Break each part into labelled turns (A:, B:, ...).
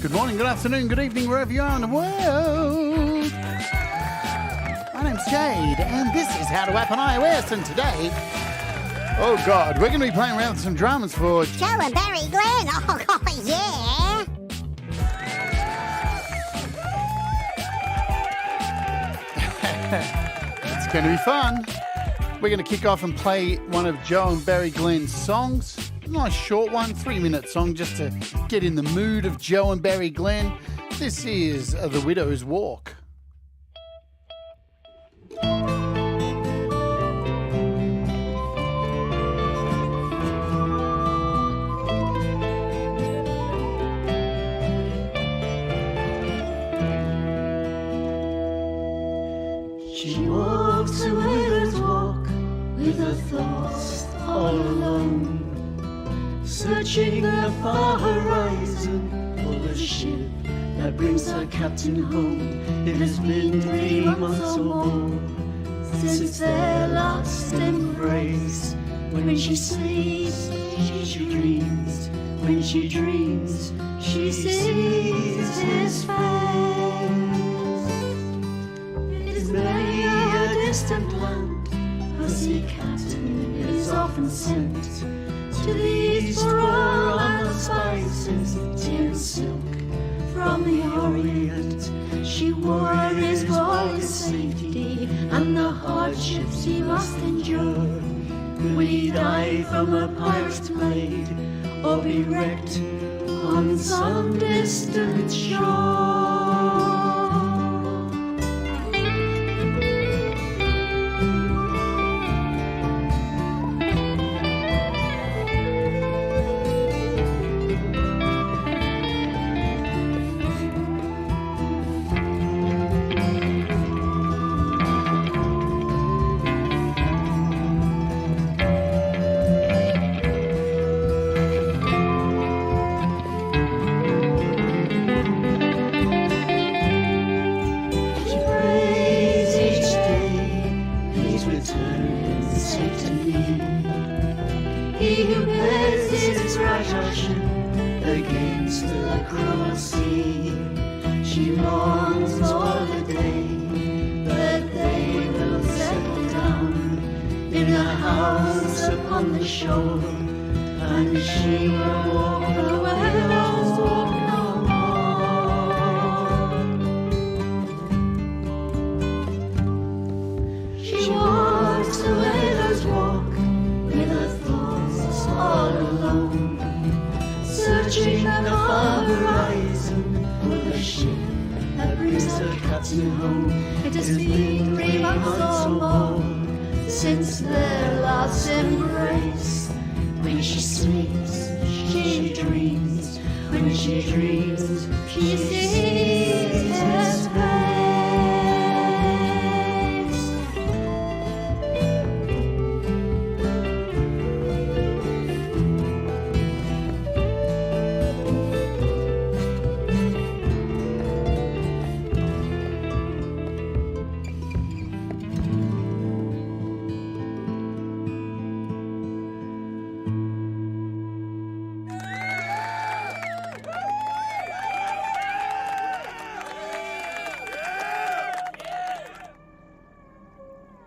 A: Good morning, good afternoon, good evening, wherever you are in the world. My name's Jade, and this is How to App on iOS, and today, oh God, we're going to be playing around with some drums for
B: Joe and Barrie Glenn. Oh, God, yeah.
A: It's going to be fun. We're going to kick off and play one of Joe and Barrie Glenn's songs. A nice short one, 3-minute song, just to get in the mood of Joe and Barrie Glenn. This is The Widow's Walk.
C: She walks a widow's walk with her thoughts all alone, searching the far horizon for the ship that brings her captain home. It has been 3 months or more since their last embrace. When she sleeps, she dreams. When she dreams, she sees his face. It is many a distant land her sea captain is often sent to the east for oil and the spices, tea and silk from the Orient. She worries for his safety and the hardships he must endure. Will he die from a pirate's blade or be wrecked on some distant shore?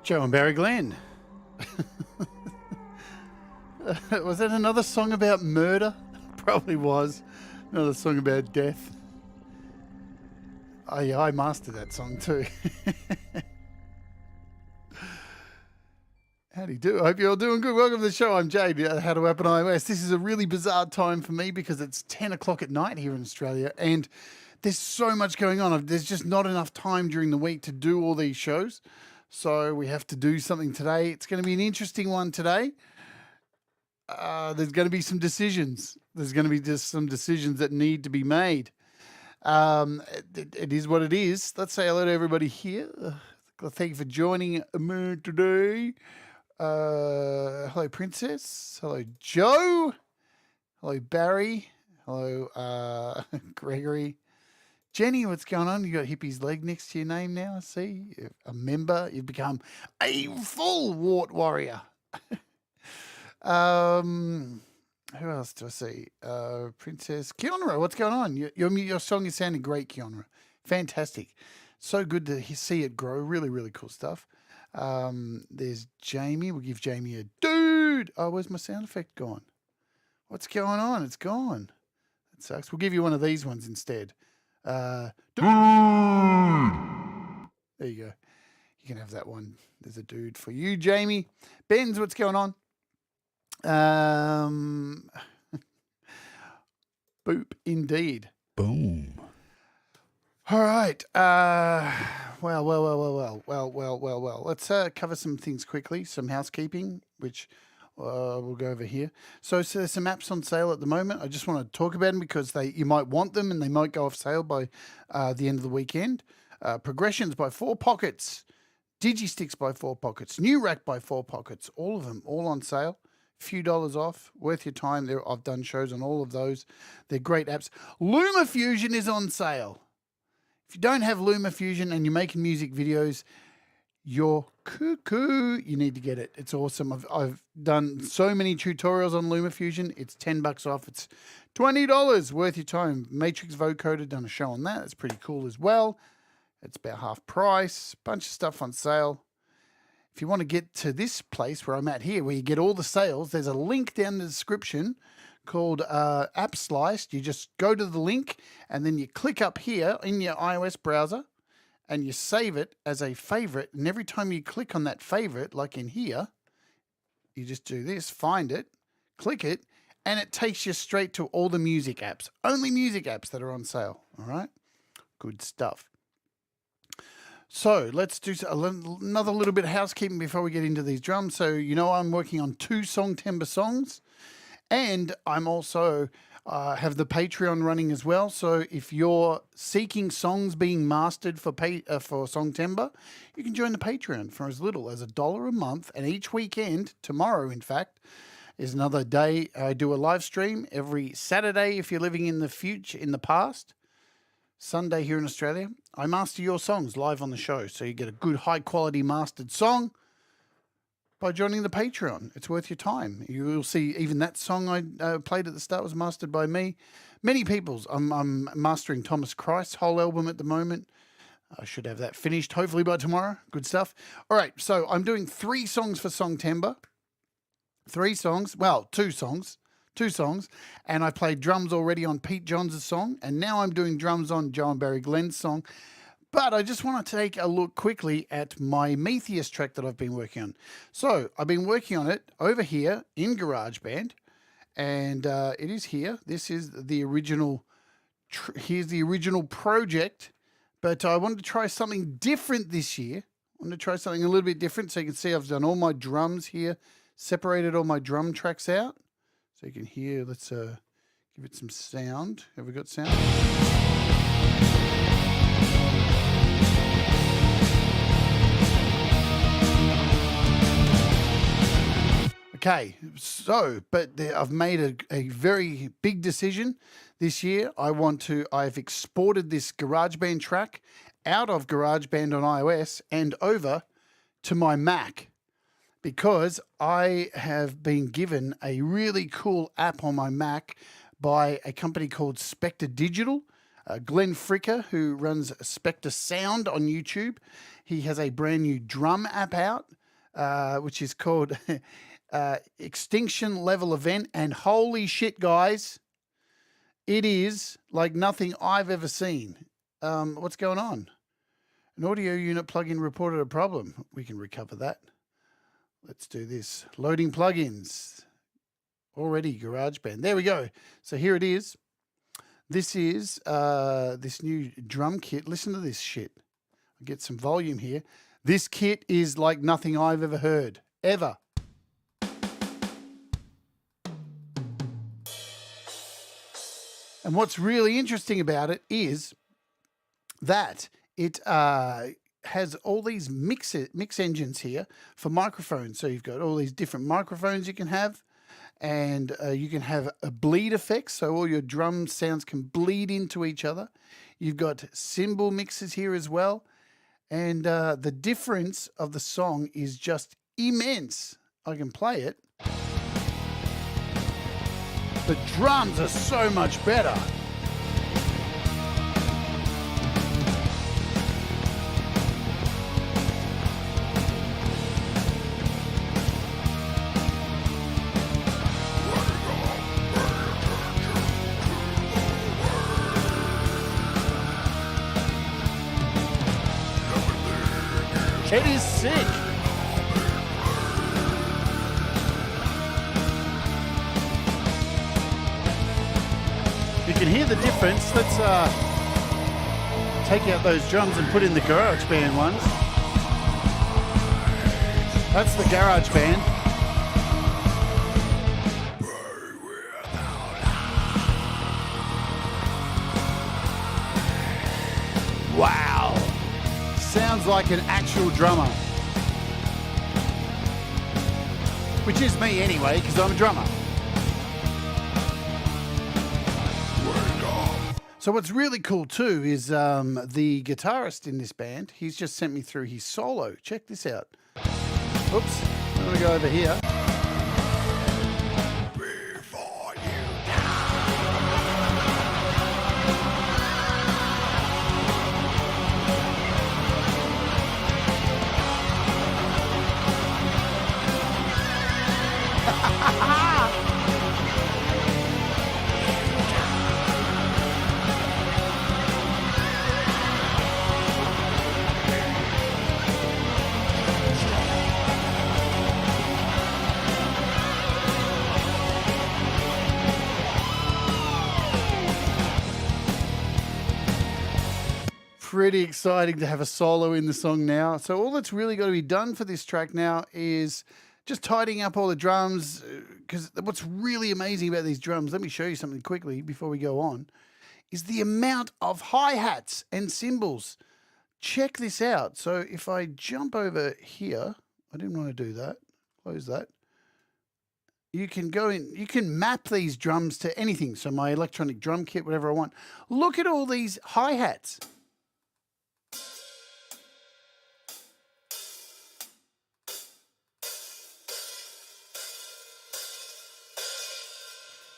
A: Joe and Barrie Glenn. Was that another song about murder? Probably was. Another song about death. Oh yeah, I mastered that song too. How do you do? I hope you're all doing good. Welcome to the show. I'm Jade, How to App on iOS. This is a really bizarre time for me because it's 10 o'clock at night here in Australia and there's so much going on. There's just not enough time during the week to do all these shows. So we have to do something today. It's going to be an interesting one today. There's going to be some decisions. There's going to be just some decisions that need to be made. It is what it is. Let's say hello to everybody here. Thank you for joining me today. Hello, Princess. Hello, Joe. Hello, Barrie. Hello, Gregory. Jenny, what's going on? You got Hippie's leg next to your name now, I see. You're a member. You've become a full wart warrior. Who else do I see? Princess Keonra, what's going on? Your song is sounding great, Keonra. Fantastic. So good to see it grow. Really, really cool stuff. There's Jamie. We'll give Jamie a dude. Oh, where's my sound effect gone? What's going on? It's gone. That sucks. We'll give you one of these ones instead. Dude. There you go. You can have that one. There's a dude for you, Jamie. Benz, what's going on? Boop, indeed.
D: Boom.
A: All right. Well. Let's cover some things quickly. Some housekeeping, which we'll go over here. So there's some apps on sale at the moment. I just want to talk about them because you might want them and they might go off sale by the end of the weekend. Progressions by 4 Pockets. Digisticks by 4 Pockets. New Rack by 4 Pockets. All of them, all on sale. Few dollars off, worth your time. I've done shows on all of those. They're great apps. LumaFusion is on sale. If you don't have LumaFusion and you're making music videos, you're cuckoo. You need to get it. It's awesome. I've done so many tutorials on LumaFusion. It's $10 off. It's $20 worth your time. Matrix Vocoder done a show on that. It's pretty cool as well. It's about half price. Bunch of stuff on sale. If you want to get to this place where I'm at here, where you get all the sales, there's a link down in the description called App Sliced. You just go to the link and then you click up here in your iOS browser and you save it as a favorite. And every time you click on that favorite, like in here, you just do this, find it, click it, and it takes you straight to all the music apps. Only music apps that are on sale. All right? Good stuff. So let's do another little bit of housekeeping before we get into these drums. So, I'm working on 2 Songtember songs, and I'm also have the Patreon running as well. So if you're seeking songs being mastered for Songtember, you can join the Patreon for as little as $1 a month. And each weekend, tomorrow in fact, is another day I do a live stream every Saturday if you're living in the past. Sunday here in Australia, I master your songs live on the show. So you get a good high quality mastered song by joining the Patreon. It's worth your time. You will see even that song I played at the start was mastered by me. Many people's. I'm mastering Thomas Christ's whole album at the moment. I should have that finished hopefully by tomorrow. Good stuff. All right, so I'm doing 3 songs for Songtember. 3 songs. Well, 2 songs. 2 songs, and I played drums already on Pete Johns' song, and now I'm doing drums on Joe and Barrie Glenn's song. But I just want to take a look quickly at my Metheus track that I've been working on. So I've been working on it over here in GarageBand, and it is here. This is the original. Here's the original project, but I wanted to try something different this year. I wanted to try something a little bit different, so you can see I've done all my drums here, separated all my drum tracks out. So you can hear, let's give it some sound. Have we got sound? Okay, so, but I've made a very big decision this year. I've exported this GarageBand track out of GarageBand on iOS and over to my Mac, because I have been given a really cool app on my Mac by a company called Spectre Digital. Glenn Fricker, who runs Spectre Sound on YouTube, he has a brand new drum app out, which is called Extinction Level Event. And holy shit, guys, it is like nothing I've ever seen. What's going on? An audio unit plugin reported a problem. We can recover that. Let's do this. Loading plugins. Already GarageBand. There we go. So here it is. This is this new drum kit. Listen to this shit. I'll get some volume here. This kit is like nothing I've ever heard. Ever. And what's really interesting about it is that it has all these mix engines here for microphones. So you've got all these different microphones you can have, and you can have a bleed effect, so all your drum sounds can bleed into each other. You've got cymbal mixes here as well, and the difference of the song is just immense. I can play it. The drums are so much better. It is sick. You can hear the difference. Let's take out those drums and put in the garage band ones. That's the garage band. Wow. Sounds like an actual drummer. Which is me anyway, because I'm a drummer. So what's really cool too is the guitarist in this band, he's just sent me through his solo. Check this out. Oops, I'm going to go over here. Pretty exciting to have a solo in the song now. So all that's really got to be done for this track now is just tidying up all the drums, because what's really amazing about these drums, let me show you something quickly before we go on, is the amount of hi-hats and cymbals. Check this out. So if I jump over here, I didn't want to do that. Close that. You can go in, you can map these drums to anything. So my electronic drum kit, whatever I want. Look at all these hi-hats.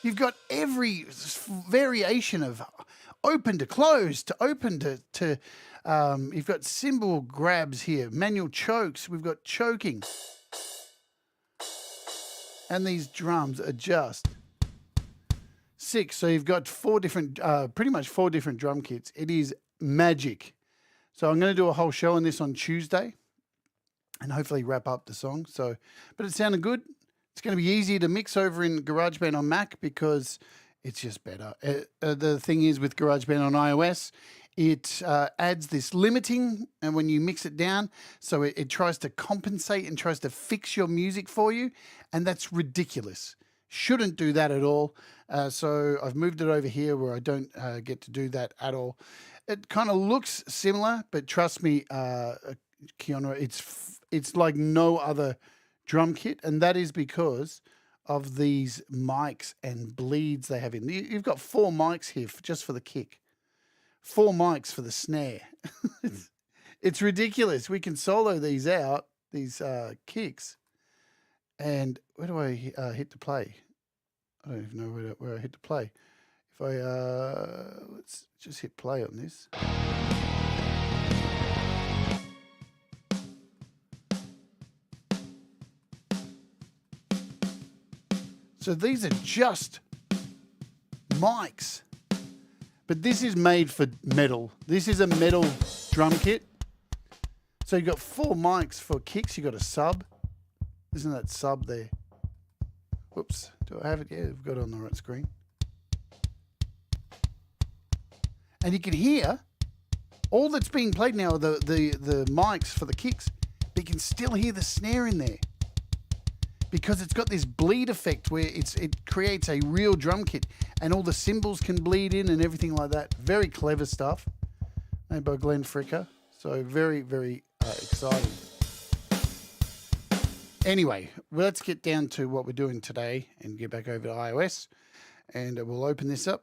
A: You've got every variation of open to close to open to you've got cymbal grabs here, manual chokes, we've got choking. And these drums are just sick. So you've got pretty much four different drum kits. It is magic. So I'm going to do a whole show on this on Tuesday and hopefully wrap up the song. So, but it sounded good. It's going to be easier to mix over in GarageBand on Mac because it's just better. The thing is with GarageBand on iOS, it adds this limiting, and when you mix it down, so it tries to compensate and tries to fix your music for you, and that's ridiculous. Shouldn't do that at all. So I've moved it over here where I don't get to do that at all. It kind of looks similar, but trust me, Kiana, it's like no other drum kit, and that is because of these mics and bleeds they have in. You've got 4 mics here just for the kick, 4 mics for the snare. It's ridiculous. We can solo these out, these kicks. And where do I hit to play? I don't even know where I hit to play. If I let's just hit play on this. So these are just mics, but this is made for metal. This is a metal drum kit. So you've got 4 mics for kicks. You've got a sub. Isn't that sub there? Whoops. Do I have it? Yeah, I've got it on the right screen. And you can hear all that's being played now are the mics for the kicks, but you can still hear the snare in there, because it's got this bleed effect where it creates a real drum kit, and all the cymbals can bleed in and everything like that. Very clever stuff, made by Glenn Fricker. So very, very exciting. Anyway, let's get down to what we're doing today and get back over to iOS, and we'll open this up.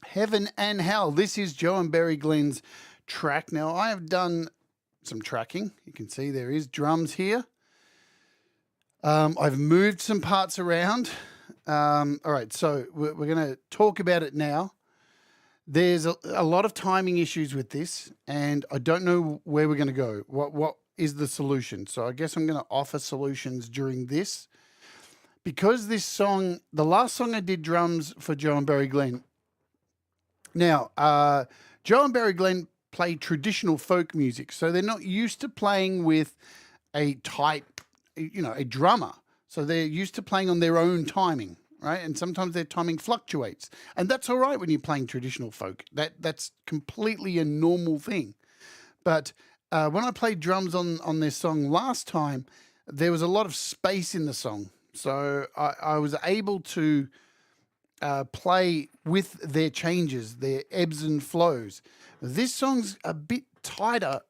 A: Heaven and Hell. This is Joe and Barrie Glenn's track. Now, I have done some tracking. You can see there is drums here. I've moved some parts around, All right, so we're going to talk about it now. There's a lot of timing issues with this, and I don't know where we're going to go. What is the solution? So I guess I'm going to offer solutions during this. Because this song, the last song I did drums for Joe and Barrie Glenn. Now, Joe and Barrie Glenn play traditional folk music, so they're not used to playing with a tight, a drummer. So they're used to playing on their own timing, right? And sometimes their timing fluctuates. And that's all right when you're playing traditional folk. That's completely a normal thing. But when I played drums on this song last time, there was a lot of space in the song. So I was able to play with their changes, their ebbs and flows. This song's a bit tighter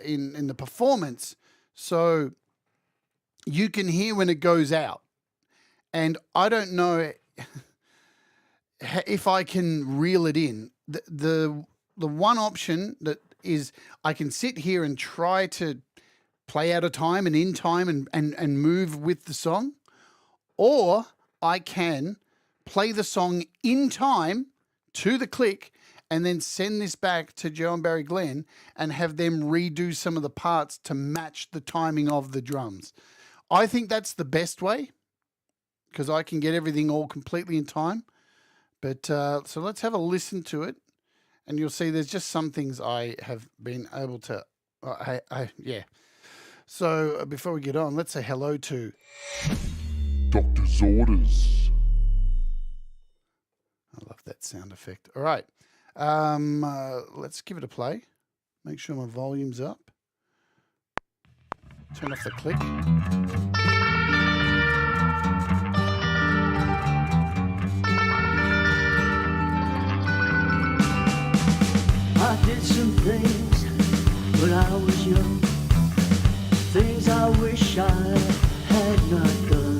A: in the performance, so you can hear when it goes out. And I don't know if I can reel it in. The one option that is I can sit here and try to play out of time and in time and move with the song, or I can play the song in time to the click and then send this back to Joe and Barrie Glenn and have them redo some of the parts to match the timing of the drums. I think that's the best way because I can get everything all completely in time. But so let's have a listen to it, and you'll see there's just some things I have been able to, yeah. So before we get on, let's say hello to
D: Doctor's orders.
A: I love that sound effect. All right. Let's give it a play. Make sure my volume's up. Turn off the click.
C: I did some things when I was young, things I wish I had not done.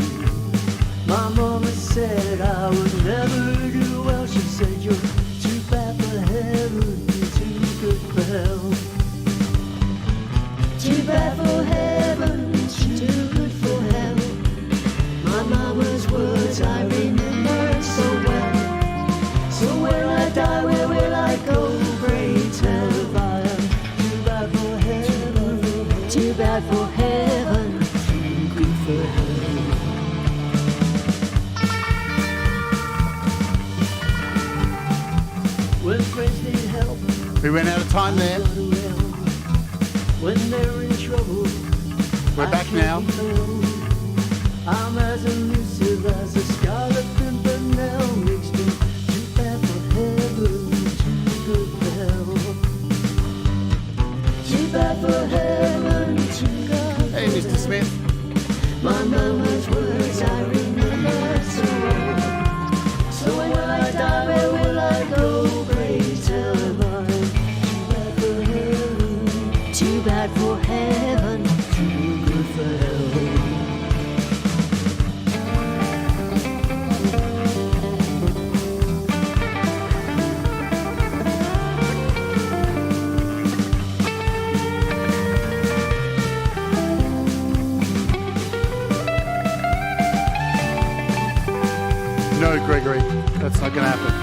C: My mama said I would never do well. She said you're too bad for heaven, too good for hell. Too bad for heaven, too good for hell. My mama's words I remember so well. So when I die, where will I go? Pray tell fire. Too bad for heaven, too bad for heaven, too good for hell. When friends need help,
A: We ran out of time there.
C: when they're in trouble,
A: We're back now.
C: I'm as elusive as a Scarlet Pimpernel. Makes me too bad for heaven, too good for hell. Too bad for heaven, too good.
A: Hey, Mr. Smith.
C: My mama's words I remember so well. So when I die, where will I go? Pray tell mine. Too bad for heaven, too good for hell.
A: No, Gregory, that's not going to happen.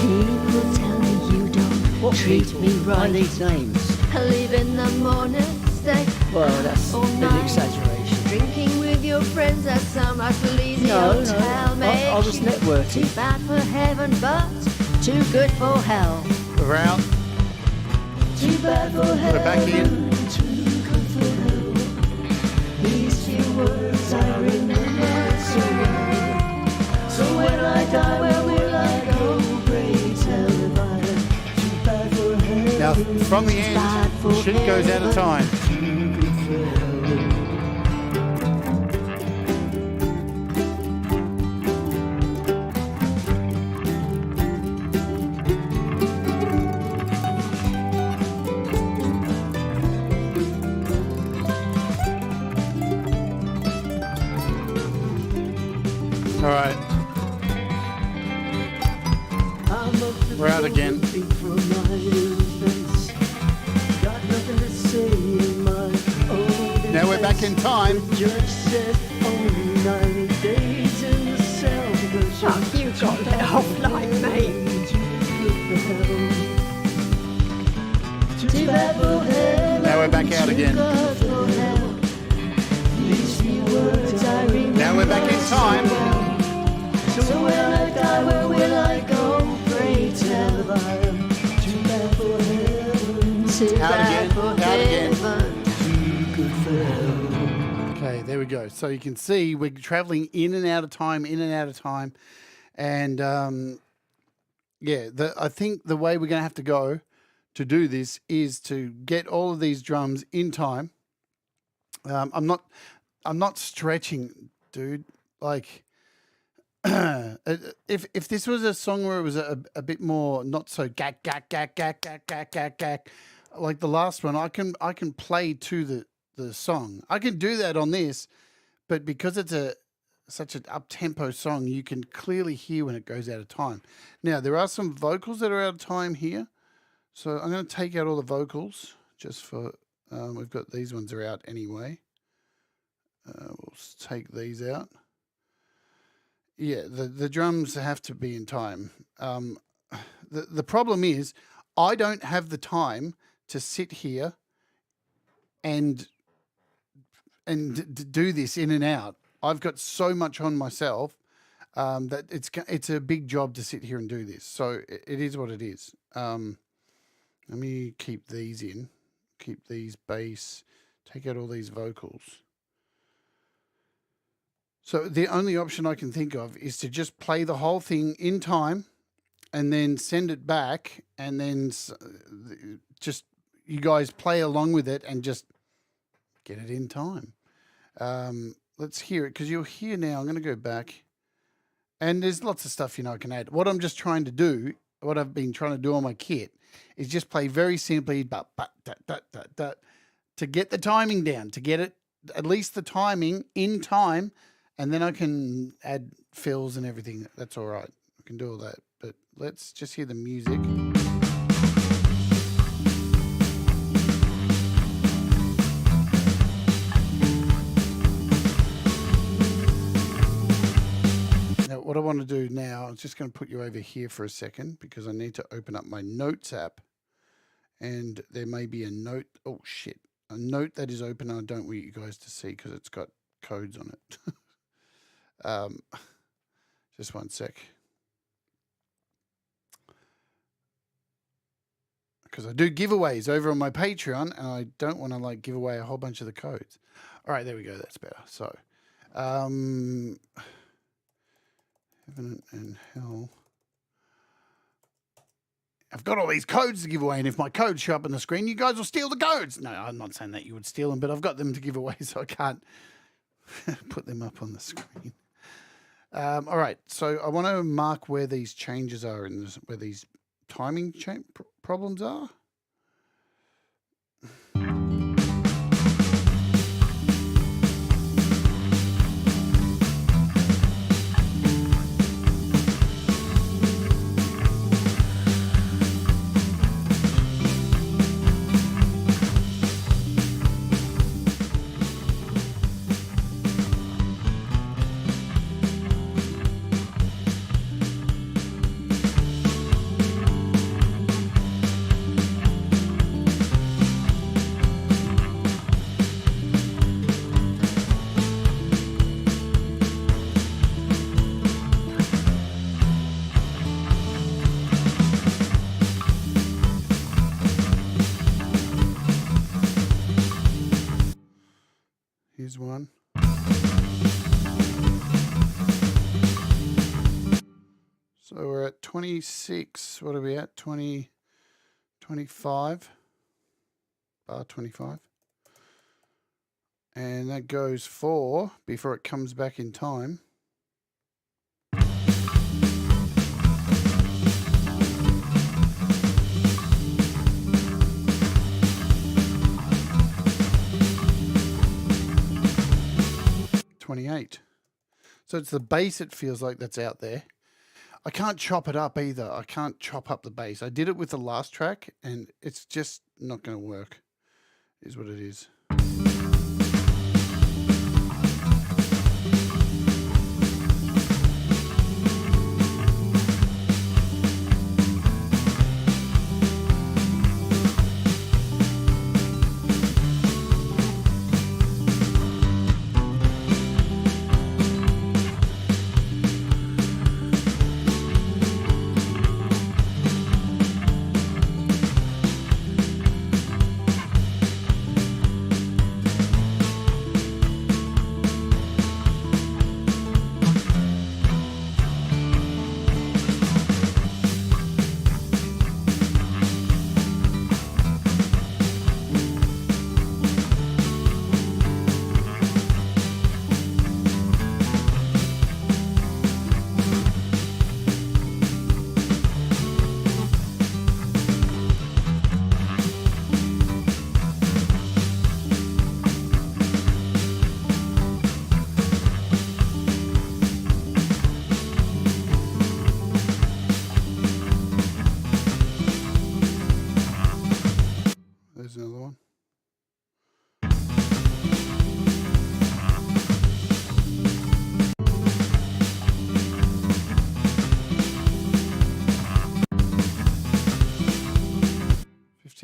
C: People tell me you don't treat me right.
E: These names.
F: I leave in the morning, stay
E: Well, that's
F: all
E: an
F: night.
E: exaggeration.
F: Drinking with your friends at some sleazy
E: No,
F: hotel.
E: I was
F: Makes you
E: networking.
F: Too bad for heaven, but too good for hell.
A: We're out.
C: Too bad for heaven.
A: We're back in.
C: Too good for hell. These few words I remember so well. So when I die, where will I go? Pray tell mine. Too bad for heaven.
A: Now, from the end, shit goes out of time.
C: Too good for hell.
A: All right. We're out again.
C: Now
A: we're back in time.
C: Judge said only 90 days
F: Chuck, you got let off like me.
A: Now we're back out again. Now we're back in time.
C: So when I die, where will I go? Pray tell I am too bad for heaven.
A: Out again. Out again.
C: Too good for hell.
A: Okay, there we go. So you can see we're traveling in and out of time, and yeah, I think the way we're going to have to go to do this is to get all of these drums in time. I'm not stretching, dude. Like, if this was a song where it was a bit more not so gack gack gack gack gack gack gack gack, like the last one, I can play to the song. I can do that on this, but because it's such an up-tempo song, you can clearly hear when it goes out of time. Now, there are some vocals that are out of time here. So I'm going to take out all the vocals just for, we've got these ones are out anyway. We'll take these out. Yeah, the drums have to be in time. The problem is I don't have the time to sit here and do this in and out. I've got so much on myself that it's a big job to sit here and do this. So it is what it is. Let me keep these in, keep these bass, take out all these vocals. So the only option I can think of is to just play the whole thing in time and then send it back, and then just you guys play along with it and just get it in time. Let's hear it, because you'll hear now. I'm going to go back, and there's lots of stuff I can add. What I'm just trying to do, what I've been trying to do on my kit, is just play very simply, but to get the timing down, to get it at least the timing in time, and then I can add fills and everything. That's all right. I can do all that. But let's just hear the music. What I want to do now, I'm just going to put you over here for a second because I need to open up my notes app, and there may be a note. Oh shit. A note that is open and I don't want you guys to see because it's got codes on it. Just one sec. Because I do giveaways over on my Patreon, and I don't want to give away a whole bunch of the codes. All right, there we go. That's better. So, Heaven and Hell. I've got all these codes to give away, and if my codes show up on the screen, you guys will steal the codes. No, I'm not saying that you would steal them, but I've got them to give away, so I can't put them up on the screen. All right, so I want to mark where these changes are, where these timing problems are. Here's one. So we're at 26. What are we at? 20, 25. Bar 25. And that goes for, before it comes back in time, .28. So it's the bass, it feels like, that's out there. I can't chop it up either. I can't chop up the bass. I did it with the last track and it's just not going to work. It is what it is.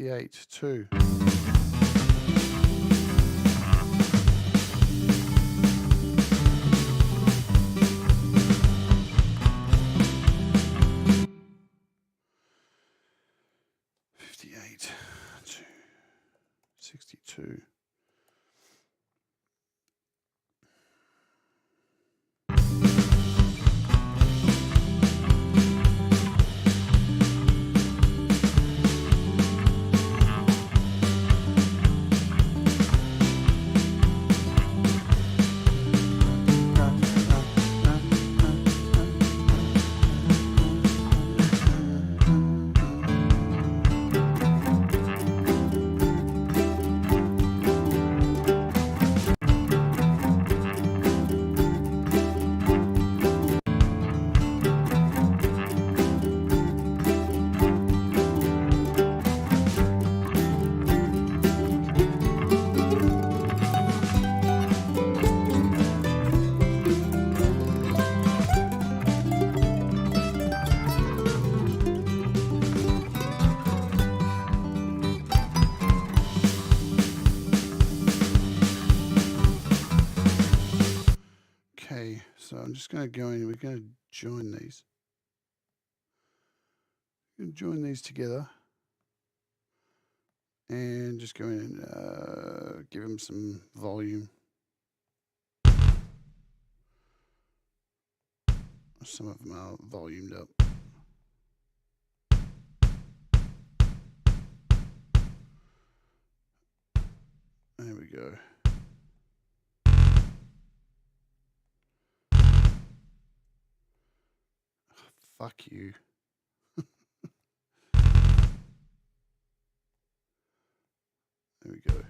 A: 58, 2. $58, 2, 62. Okay, so I'm just going to go in. We're going to join these. We're going to join these together. And just go in and give them some volume. Some of them are volumed up. There we go. Fuck you. There we go.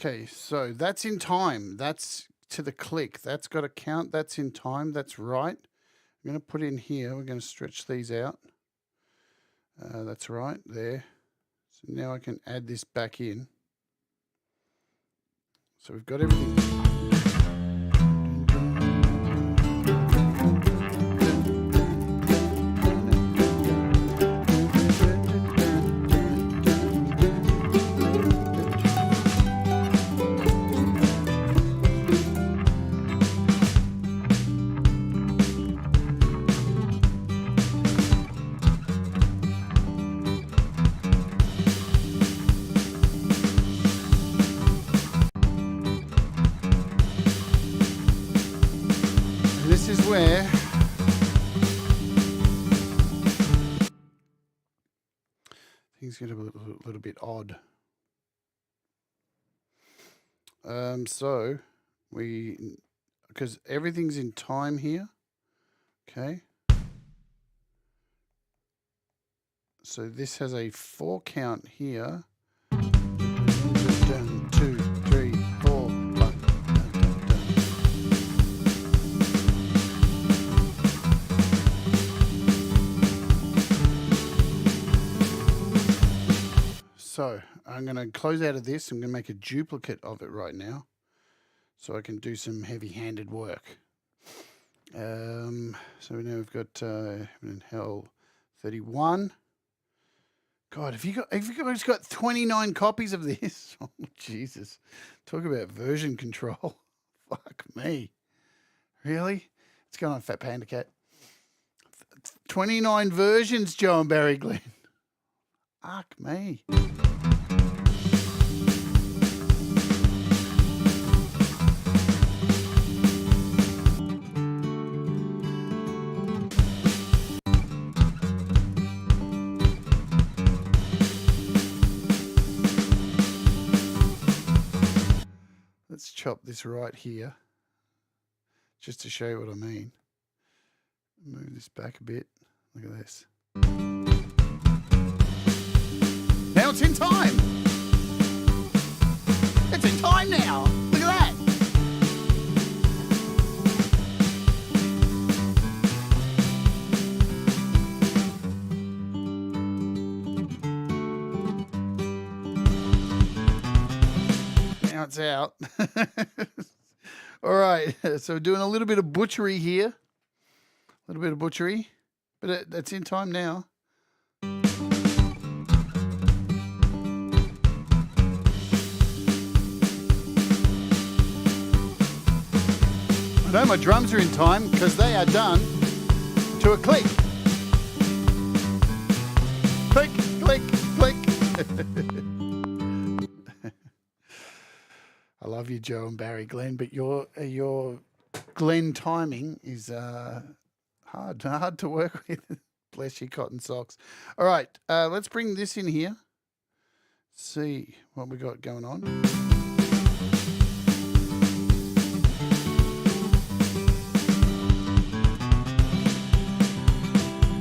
A: Okay, so that's in time. That's to the click. That's got a count. That's in time. That's right. I'm going to put in here. We're going to stretch these out. That's right there. So now I can add this back in. So we've got everything. This is where things get a little bit odd. So because everything's in time here, okay? So this has a 4 count here. 1, 2, 3, 4, 5. So I'm going to close out of this. I'm going to make a duplicate of it right now so I can do some heavy-handed work. So now we've got Heaven and Hell 31. God, have you guys got 29 copies of this? Oh, Jesus. Talk about version control. Fuck me. Really? It's going on Fat Panda Cat. 29 versions, Joe and Barrie Glenn. Fuck me. Let's chop this right here, just to show you what I mean. Move this back a bit. Look at this. Now it's in time. now it's out. All right, so we're doing a little bit of butchery here. A little bit of butchery, but that's in time now. I know my drums are in time because they are done to a click. Click, click, click. I love you, Joe and Barrie Glenn, but your Glenn timing is hard to work with. Bless your cotton socks. All right, let's bring this in here. See what we got going on.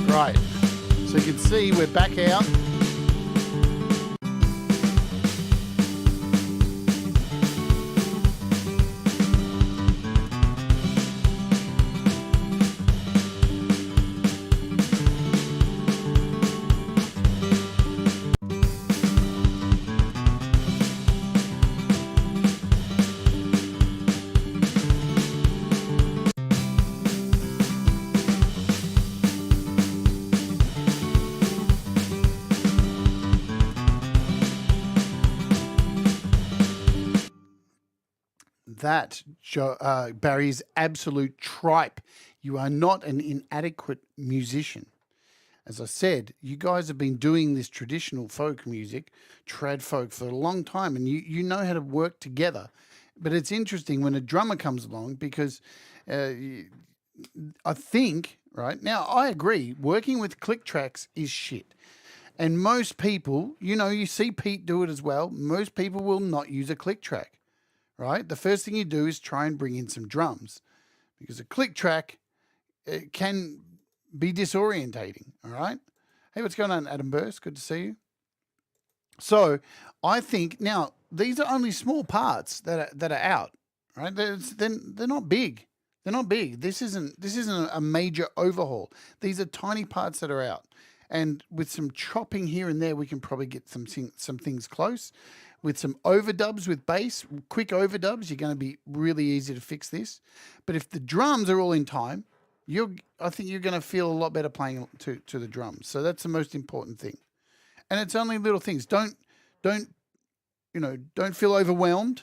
A: Right, so you can see we're back out. That, Barry's absolute tripe. You are not an inadequate musician. As I said, you guys have been doing this traditional folk music, trad folk, for a long time, and you know how to work together. But it's interesting when a drummer comes along because I think, right, now I agree, working with click tracks is shit. And most people, you see Pete do it as well, most people will not use a click track. Right? The first thing you do is try and bring in some drums because a click track can be disorientating. All right. Hey, what's going on, Adam Burst? Good to see you. So I think now these are only small parts that are out. Right? They're not big. They're not big. This isn't a major overhaul. These are tiny parts that are out. And with some chopping here and there, we can probably get some things close. With some overdubs with bass, quick overdubs, you're going to be really easy to fix this. But if the drums are all in time, I think you're going to feel a lot better playing to the drums. So that's the most important thing. And it's only little things. Don't feel overwhelmed.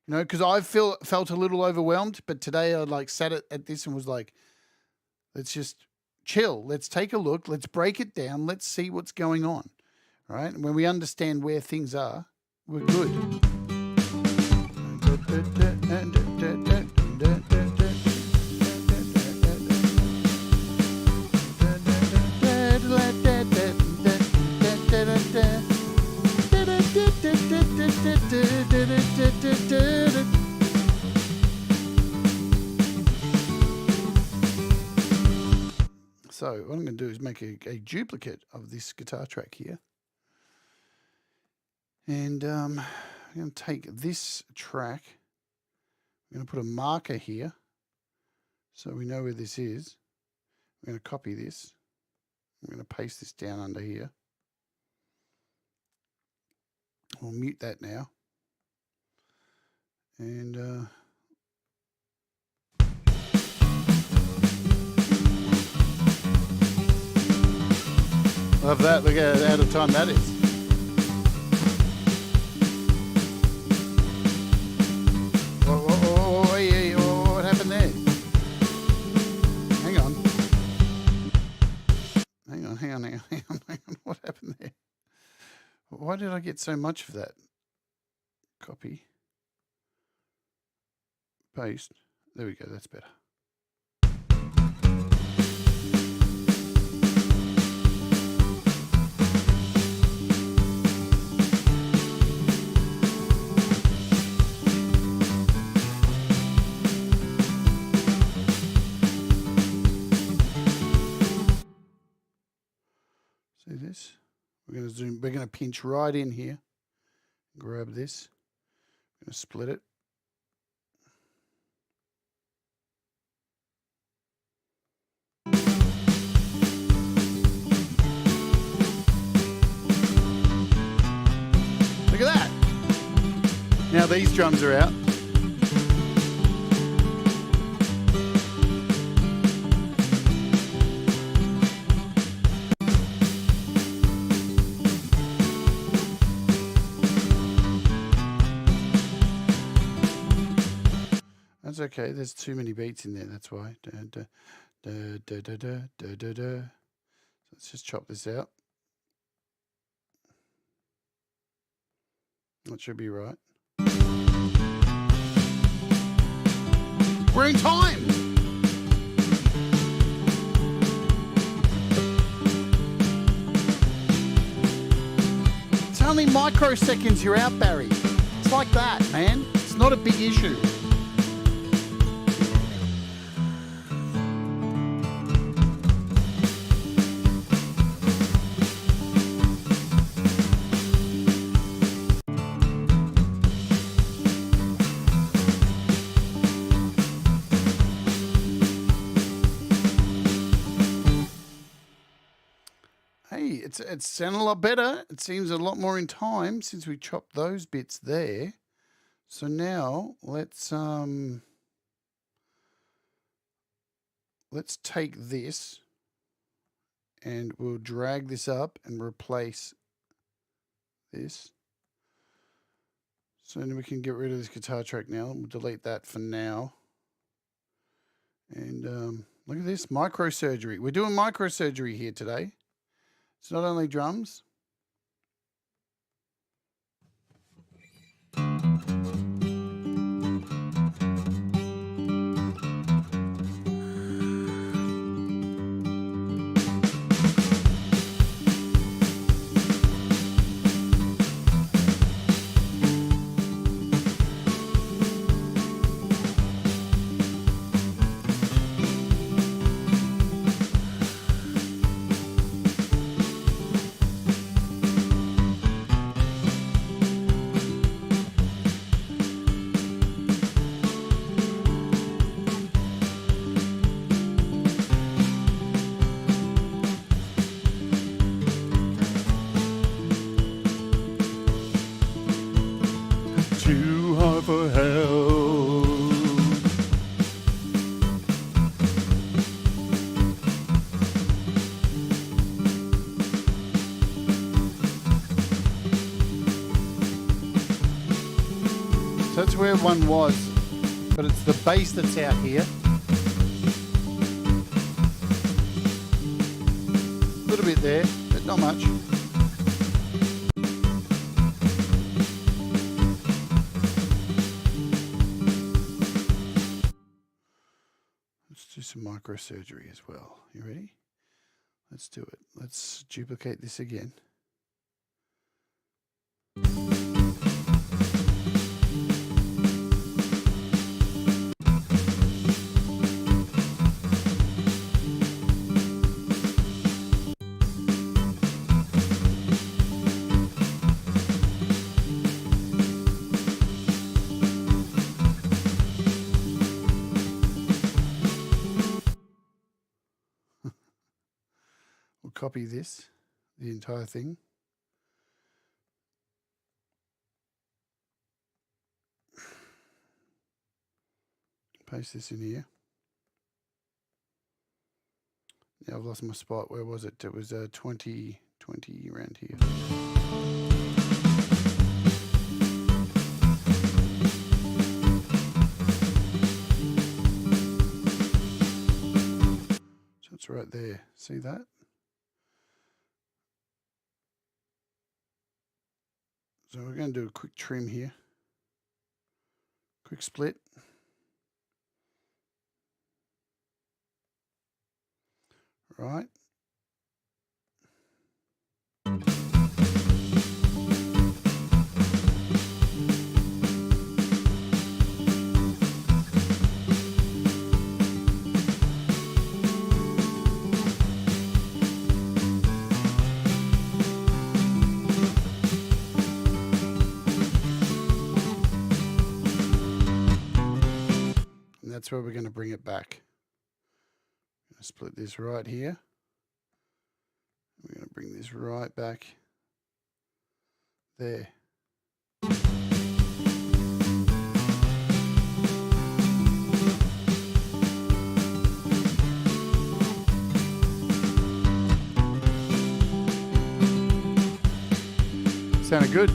A: Because I felt a little overwhelmed, but today I sat at this and was like, let's just chill. Let's take a look. Let's break it down. Let's see what's going on. All right? And when we understand where things are, we're good. So what I'm going to do is make a duplicate of this guitar track here. And I'm going to take this track. I'm going to put a marker here so we know where this is. I'm going to copy this. I'm going to paste this down under here. We'll mute that now. And love that. Look at how out of time that is. What happened there? Hang on. What happened there? Why did I get so much of that? Copy. Paste. There we go. That's better. See this? We're going to zoom. We're going to pinch right in here. Grab this. I'm going to split it. Look at that. Now these drums are out. That's okay. There's too many beats in there. That's why. Da, da, da, da, da, da, da, da, da. Let's just chop this out. That should be right. We're in time. It's only microseconds you're out, Barry. It's like that, man. It's not a big issue. It's sounding a lot better. It seems a lot more in time since we chopped those bits there. So now let's take this and we'll drag this up and replace this. So then we can get rid of this guitar track now. We'll delete that for now. And look at this, microsurgery. We're doing microsurgery here today. It's not only drums. For help. So that's where one was, but it's the bass that's out here. A little bit there, but not much. Do some microsurgery as well. You ready? Let's do it. Let's duplicate this again. Copy this, the entire thing. Paste this in here. Now I've lost my spot. Where was it? It was 20 around here. So it's right there. See that? So we're going to do a quick trim here. Quick split. Right. That's where we're going to bring it back. I'm going to split this right here. We're going to bring this right back there. Sounded good.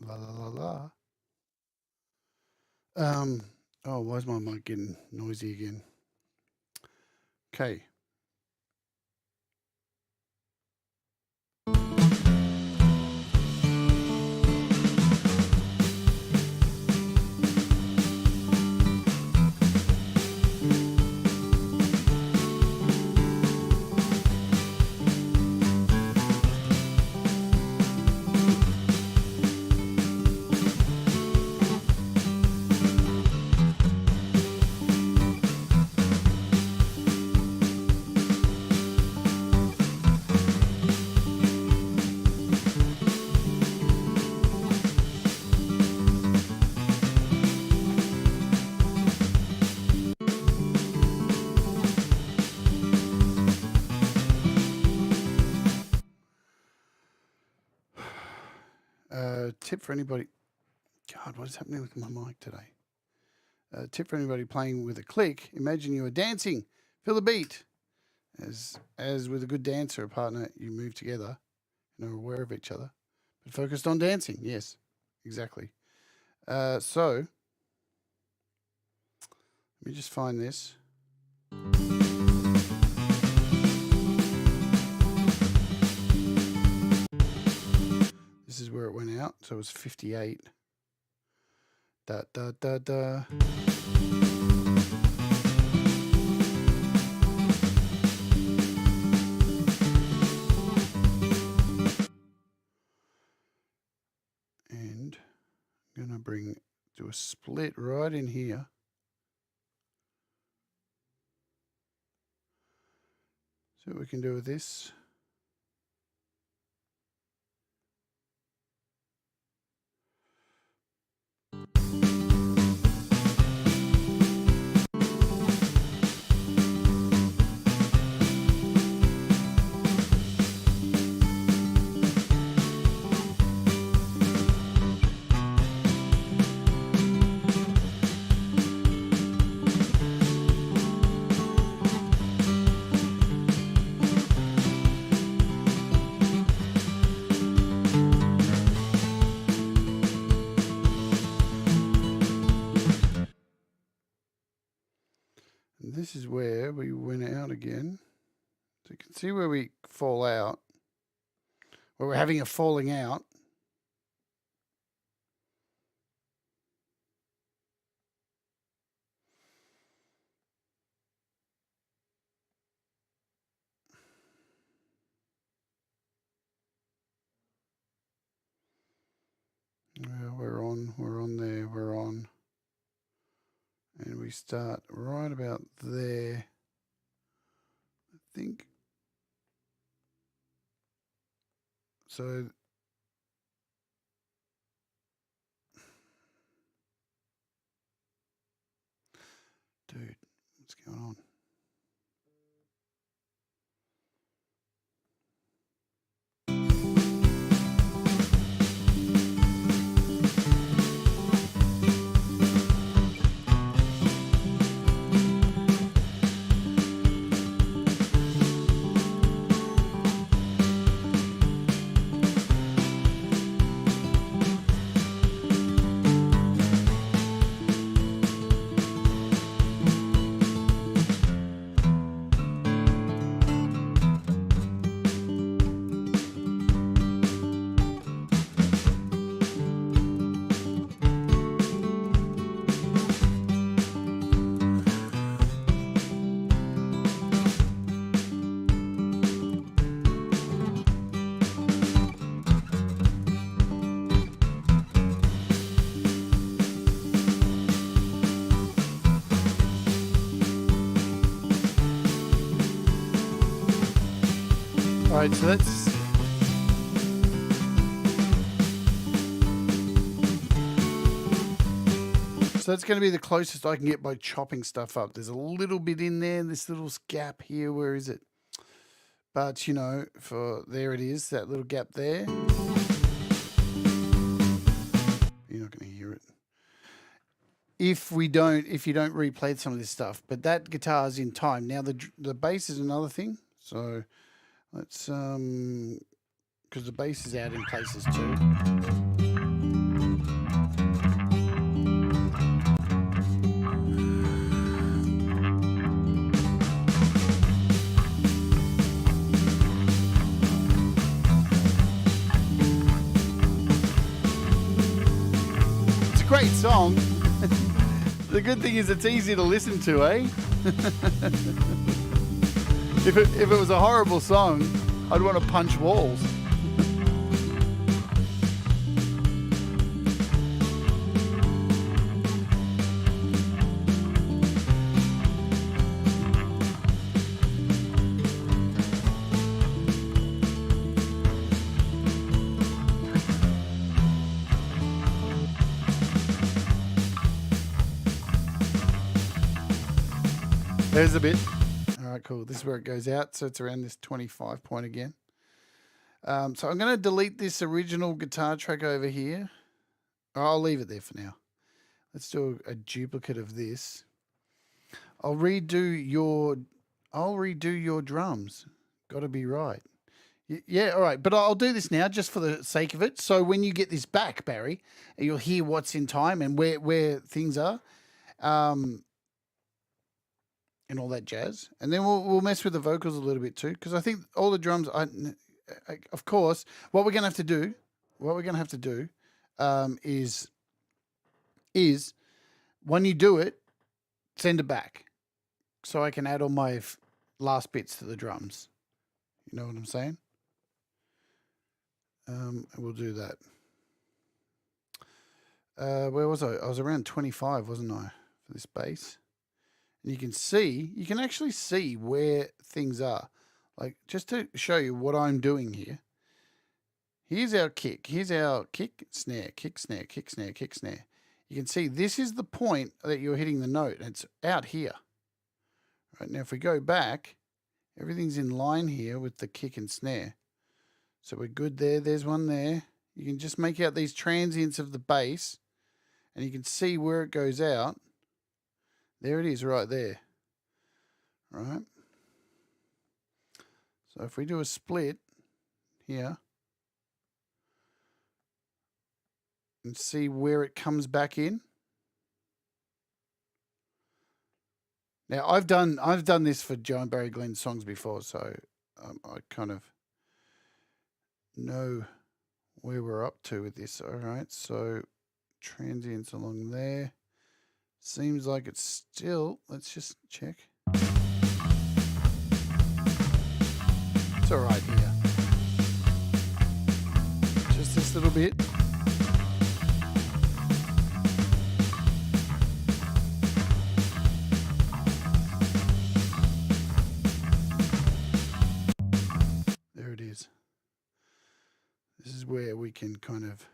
A: La la la la. Oh, why is my mic getting noisy again? Okay. Tip for anybody. God, what is happening with my mic today? Tip for anybody playing with a click. Imagine you are dancing. Feel the beat. As with a good dancer, a partner, you move together and are aware of each other, but focused on dancing. Yes, exactly. So let me just find this. This is where it went out. So it was 58. Da da da da. And I'm gonna do a split right in here. See what we can do with this. This is where we went out again. So you can see where we fall out, where we're having a falling out. Well, we're on there, we're on. And we start right about there, I think. So dude, what's going on? right, so that's... So that's going to be the closest I can get by chopping stuff up. There's a little bit in there, this little gap here. Where is it? But, you know, there it is, that little gap there. You're not going to hear it. If you don't replay some of this stuff. But that guitar is in time. Now, the bass is another thing. So let's, because the bass is out in places too. Great song. The good thing is it's easy to listen to, eh? If it was a horrible song, I'd want to punch walls. There's a bit. All right, cool. This is where it goes out. So it's around this 25 point again. So I'm going to delete this original guitar track over here. I'll leave it there for now. Let's do a duplicate of this. I'll redo your drums. Got to be right. Yeah, all right. But I'll do this now just for the sake of it. So when you get this back, Barry, you'll hear what's in time and where things are. And all that jazz, and then we'll mess with the vocals a little bit too, because I think all the drums. Of course, what we're gonna have to do, is when you do it, send it back, so I can add all my last bits to the drums. You know what I'm saying? We'll do that. Where was I? I was around 25, wasn't I, for this bass? And you can actually see where things are. Like, just to show you what I'm doing here. Here's our kick. Here's our kick, snare, kick, snare, kick, snare, kick, snare. You can see this is the point that you're hitting the note. It's out here. Right, now, if we go back, everything's in line here with the kick and snare. So we're good there. There's one there. You can just make out these transients of the bass, and you can see where it goes out. There it is right there. Right. So if we do a split here and see where it comes back in. Now I've done this for Joe and Barrie Glenn songs before, so I kind of know where we're up to with this. All right. So transients along there. Seems like it's still, let's just check. It's all right here. Just this little bit. There it is. This is where we can kind of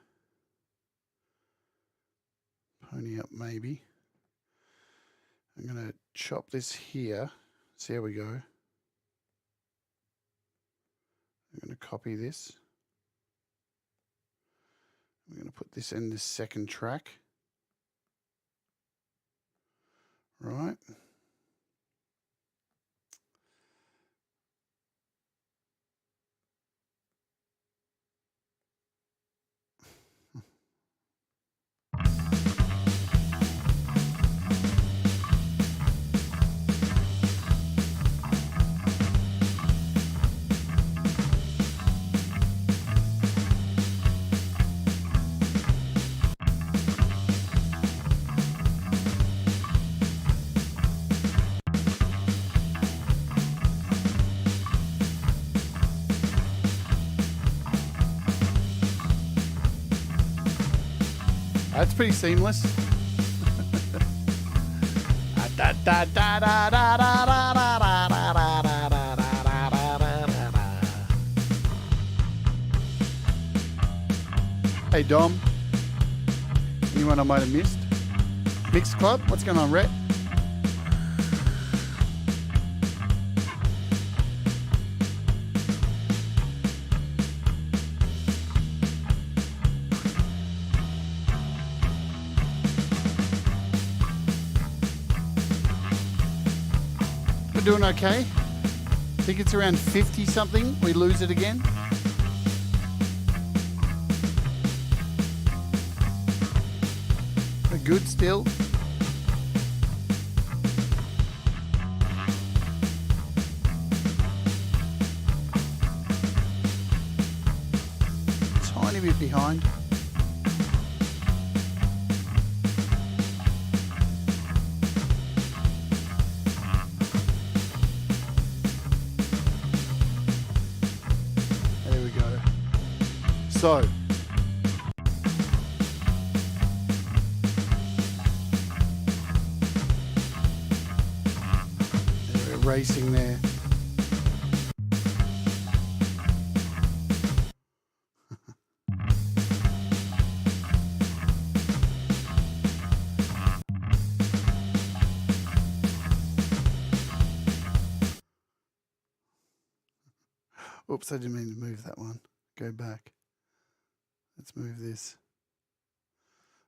A: pony up maybe. I'm going to chop this here. See how we go. I'm going to copy this. I'm going to put this in this second track. Right. That's pretty seamless. Hey, Dom. Anyone I might have missed? Mixed Club? What's going on, Rhett? We're doing okay. I think it's around 50 something. We lose it again. We're good still. Tiny bit behind. There we go. So, we're racing there. Oops, I didn't mean to move that one. Go back. Let's move this.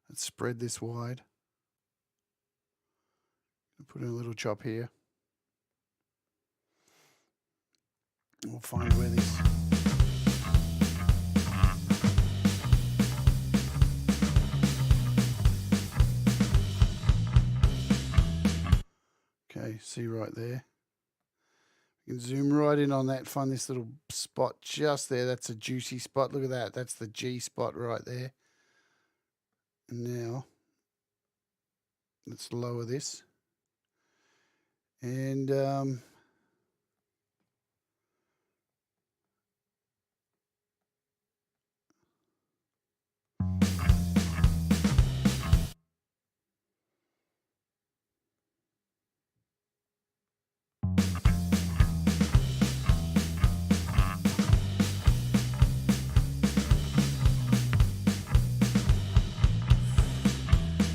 A: Let's spread this wide. Put in a little chop here. We'll find where this... Okay, see right there. You can zoom right in on that, find this little spot just there. That's a juicy spot. Look at that. That's the G spot right there. And now, let's lower this. And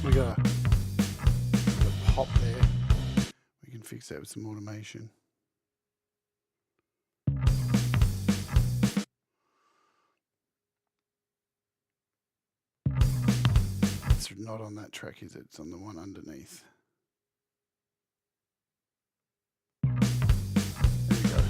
A: we got a pop there. We can fix that with some automation. It's not on that track, is it? It's on the one underneath. There we go.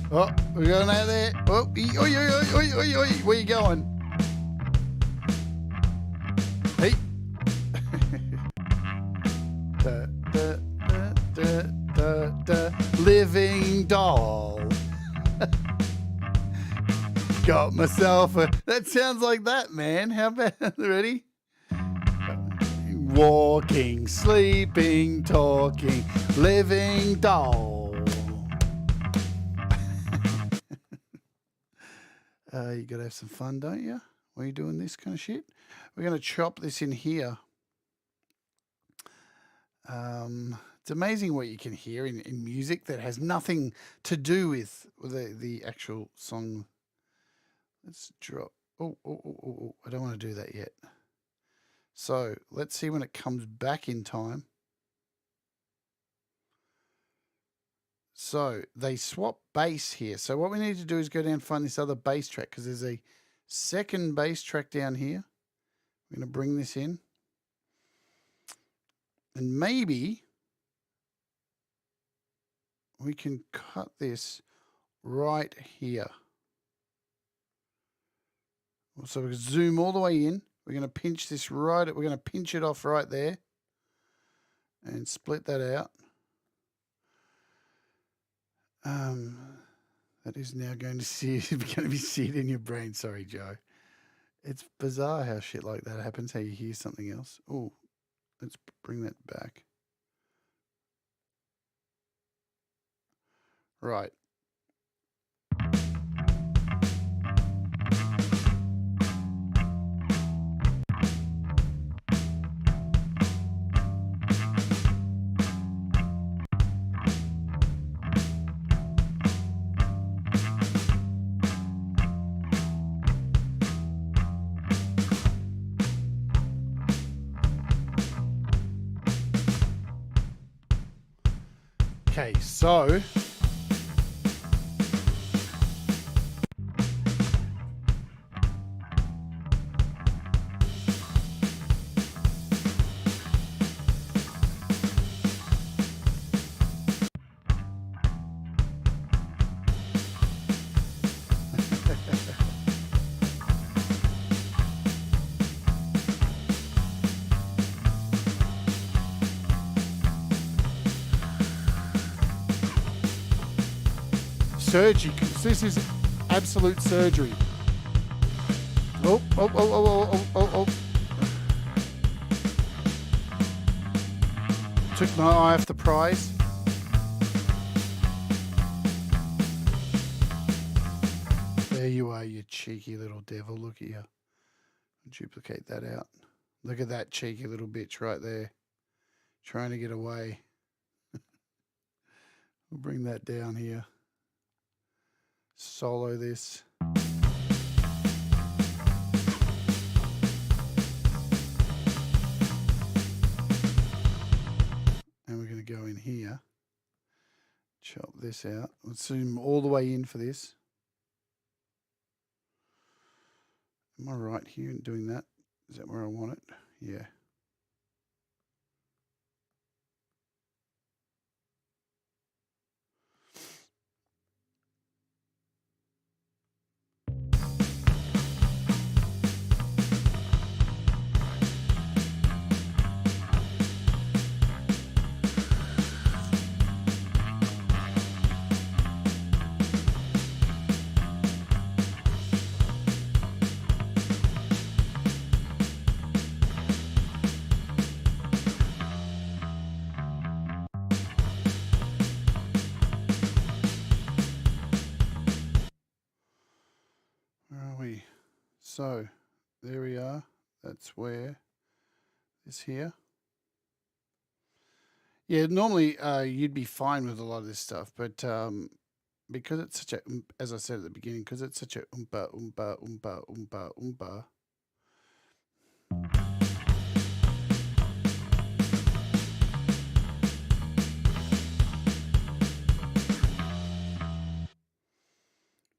A: Oh, we're going out there. Oh, oi, oi, oi, oi, oi, oi. Where you going? Hey. Da, da, da, da, da, da. Living doll. Got myself a... That sounds like that, man. How about... Ready? Walking, sleeping, talking, living doll. You got to have some fun, don't you? When you're doing this kind of shit. We're going to chop this in here. It's amazing what you can hear in music that has nothing to do with the actual song. Let's drop. Oh, I don't want to do that yet. So let's see when it comes back in time. So they swap bass here. So what we need to do is go down and find this other bass track because there's a second bass track down here. We're going to bring this in. And maybe we can cut this right here. So we can zoom all the way in. We're going to pinch this right. We're going to pinch it off right there and split that out. That is now going to be seared in your brain. Sorry, Joe. It's bizarre how shit like that happens. How you hear something else. Oh, Let's bring that back. Right. Okay, so surgery. This is absolute surgery. Oh, oh, oh, oh, oh, oh, oh. Took my eye off the prize. There you are, you cheeky little devil. Look at you. Duplicate that out. Look at that cheeky little bitch right there. Trying to get away. We'll bring that down here. Solo this. And we're going to go in here. Chop this out. Let's zoom all the way in for this. Am I right here in doing that? Is that where I want it? Yeah. So there we are. That's where this here. Yeah, normally you'd be fine with a lot of this stuff, but because it's such a, as I said at the beginning, because it's such a oompa, oompa, oompa, oompa, oompa.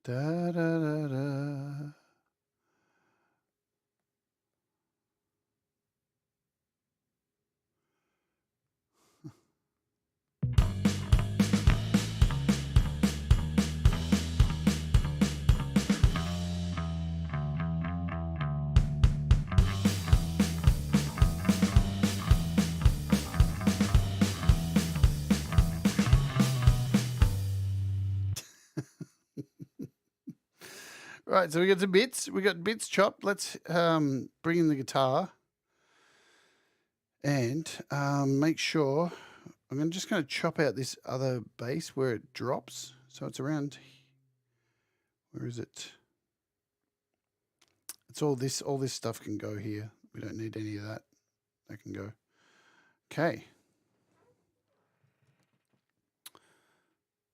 A: Da da da da. Right, so we got some bits. We got bits chopped. Let's bring in the guitar and make sure. I'm just going to chop out this other bass where it drops. So it's around. Where is it? It's all this. All this stuff can go here. We don't need any of that. That can go. Okay.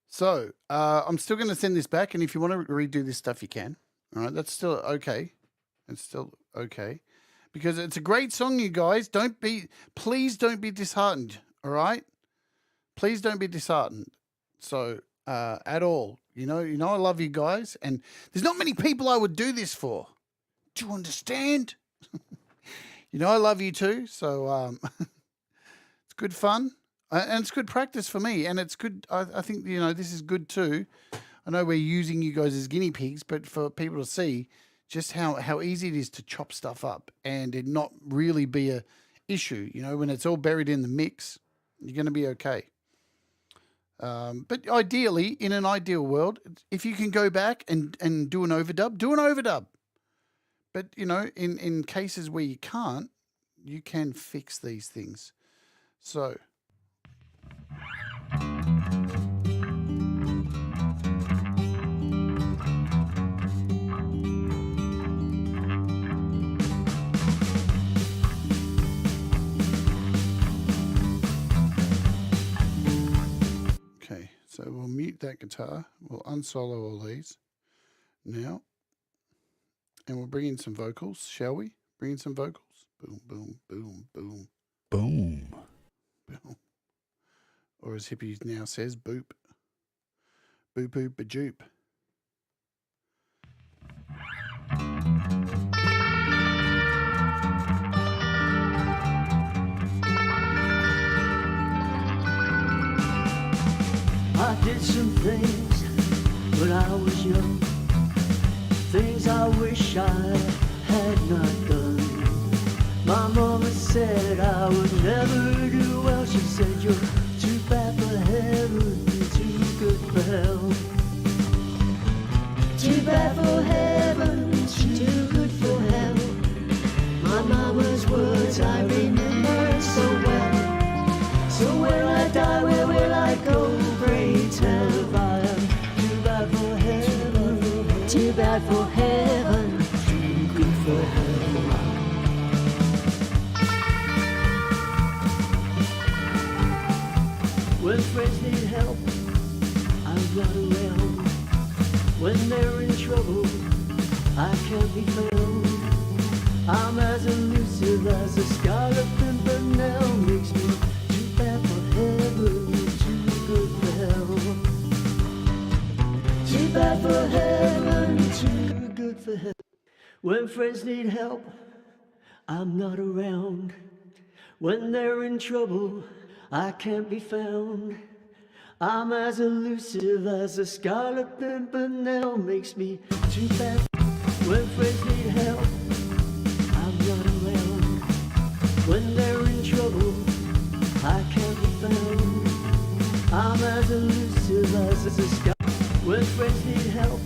A: So I'm still going to send this back, and if you want to redo this stuff, you can. All right, that's still okay. It's still okay because it's a great song, you guys. Please don't be disheartened. All right, please don't be disheartened. So at all, you know, I love you guys, and there's not many people I would do this for. Do you understand? You know, I love you too. So it's good fun. And it's good practice for me, and it's good. I think, you know, this is good too. I know we're using you guys as guinea pigs, but for people to see just how easy it is to chop stuff up and it not really be a issue. You know, when it's all buried in the mix, you're going to be okay. But ideally, in an ideal world, if you can go back and do an overdub, do an overdub. But, you know, in cases where you can't, you can fix these things. So okay, so we'll mute that guitar. We'll unsolo all these now. And we'll bring in some vocals, shall we? Bring in some vocals. Boom, boom, boom, boom.
G: Boom.
A: Boom. Or as Hippie now says, boop. Boop, boop, bajoop.
C: I did some things when I was young, things I wish I had not done. My mama said I would never do well. She said you're too bad for heaven, too good for hell. Too bad for heaven, too good for hell. My mama's words I remember so well. So when I die, where will I go? Pray tell I am too bad for heaven, too bad for heaven, too good for hell. When friends need help, I'm not around. When they're in trouble, I can't be found. I'm as elusive as a scarlet pimpernel. Makes me too bad for heaven, too good for hell. Too bad for heaven, too good for hell. When friends need help, I'm not around. When they're in trouble, I can't be found. I'm as elusive as a scarlet pimpernel. Makes me too bad. When friends need help, I'm not around. When they're in trouble, I can't be found. I'm as elusive as a scarlet. When friends need help,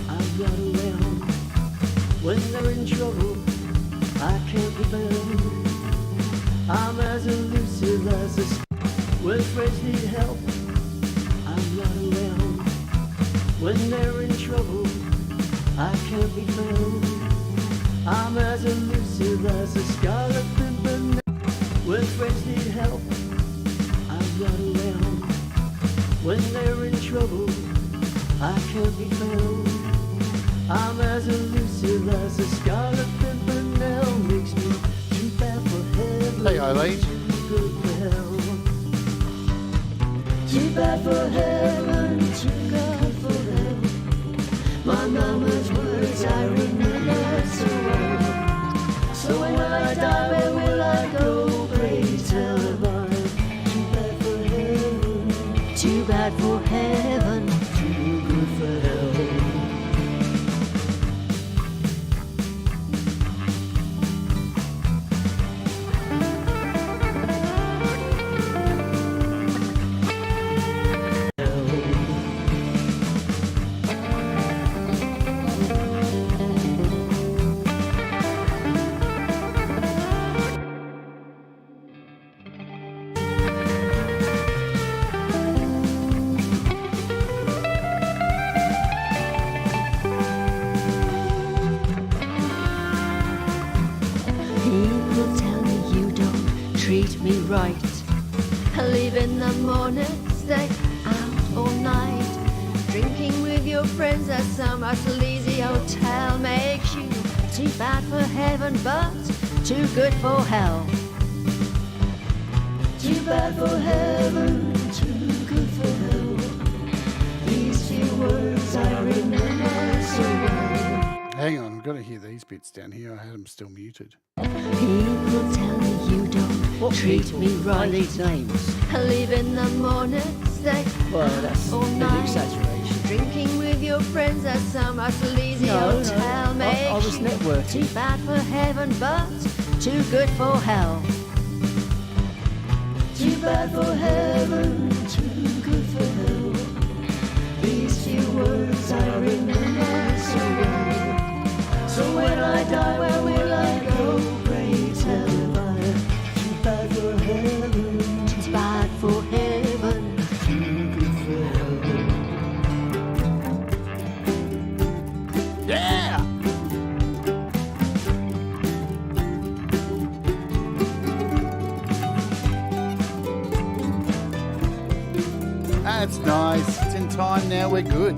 C: I'm not around. When they're in trouble, I can't be found. I'm as elusive as a when friends need help, I'm not around. When they're in trouble, I can't be found. I'm as elusive as a scarlet pimpernel. When friends need help, I'm not around. When they're in trouble, I can't be found. I'm as elusive as a scarlet pimpernel. Makes me too bad for heaven.
A: Hey, Eileen.
C: Too good for hell. Too bad for heaven, too good for hell. My mama's words I remember so well. So when I die, where will I go? Pray tell her. Too bad for heaven, too bad for heaven, too good for hell. People tell me you don't treat me right. I leave in the morning, stay out all night. Drinking with your friends at some sleazy hotel makes you too bad for heaven, but too good for hell. Too bad for heaven, too good for hell. These few words I remember so well.
A: Hang on, I've got to hear these bits down here. I had them still muted.
C: People tell me you don't treat me right.
E: I need names.
C: I leave in the morning, stay
E: Well, that's
C: all
E: an
C: night.
E: exaggeration.
C: Drinking with your friends at some sleazy hotel
E: I
C: makes
E: was
C: you
E: networking.
C: too bad for heaven, but too good for hell. Too bad for heaven, too good for hell. These few words I remember so well. So when I die, where will I go? Pray tell.
A: That's nice. It's in time now. We're good.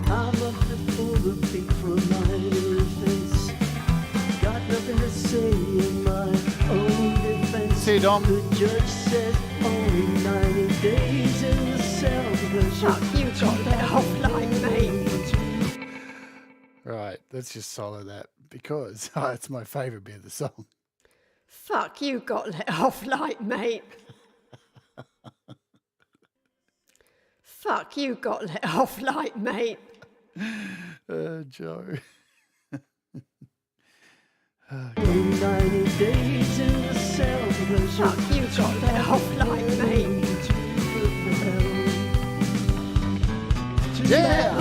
C: I'm a full of beat from my little face. Got nothing to say in my own defense.
A: See you, Dom.
C: The judge says only 90 days in the cell because
F: Fuck, you got let off like me.
A: Right, let's just solo that because it's my favourite bit of the song.
F: Fuck, you got let off like me. Fuck, you got let off like me.
A: Joe.
C: 90 days in the cell because
F: Fuck, you got let off like me.
A: Yeah!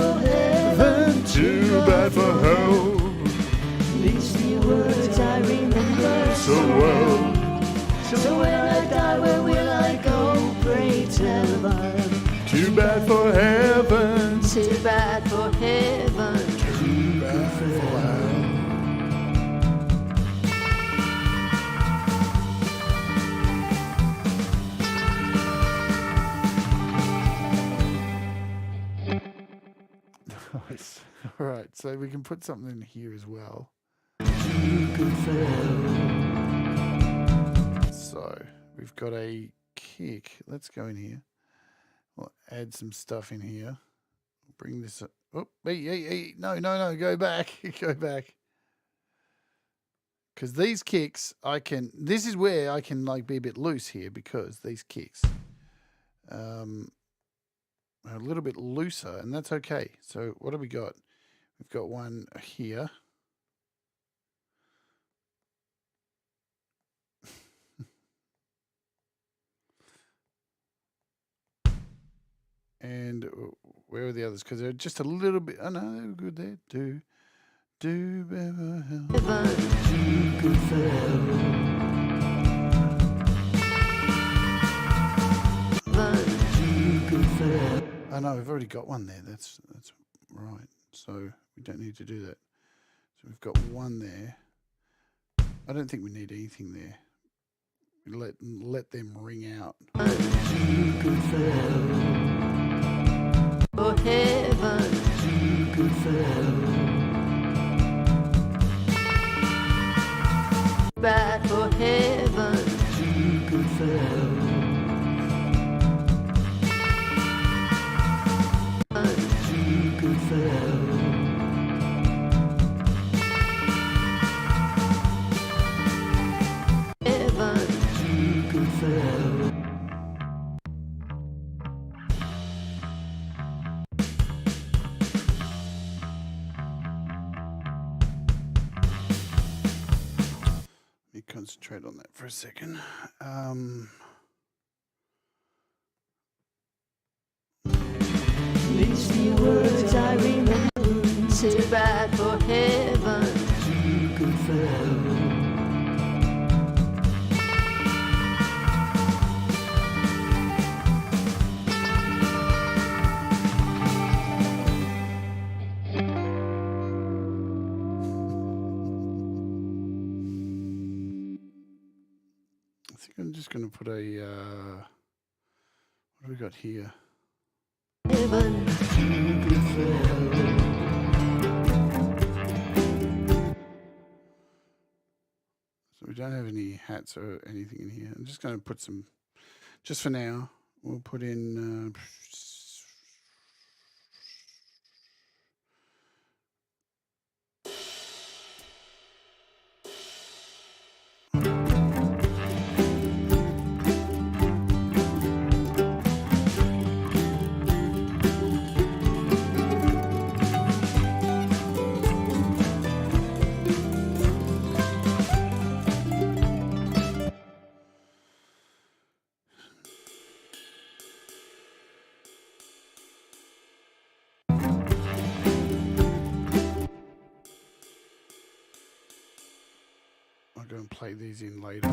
D: Then too bad for hell.
C: These few words I remember
D: So well.
C: So when I die, where will I go? Pray tell I.
D: Too bad for heaven.
F: Too bad for heaven.
A: Too bad for hell. Nice. All right, so we can put something in here as well. So we've got a kick. Let's go in here. We'll add some stuff in here. Bring this up. Oh, hey, no, go back. Go back. Because these kicks, this is where I can like be a bit loose here because these kicks are a little bit looser and that's okay. So what have we got? We've got one here. And where are the others? Because they're just a little bit. Oh no, they were good there. Do better Oh no, we've already got one there. That's right. So we don't need to do that. So we've got one there. I don't think we need anything there. Let them ring out.
F: For heaven. Bad for heaven.
A: Let me concentrate on that for a second.
C: These few words I remember.
F: Too bad for heaven.
A: I think I'm just going to put a. What do we got here? So we don't have any hats or anything in here. I'm just going to put some, just for now, we'll put in. I'll go and play these in later.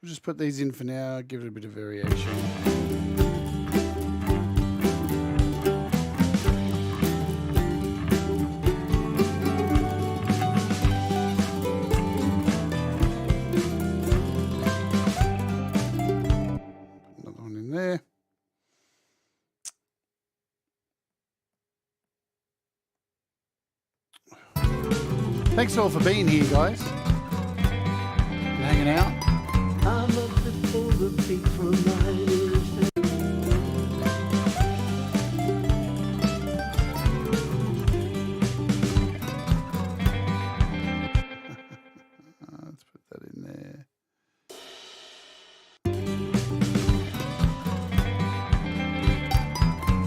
A: We'll just put these in for now, give it a bit of variation. Another one in there. Thanks all for being here, guys. And hanging out.
C: I'm up before the beat from my ears.
A: Let's put that in there.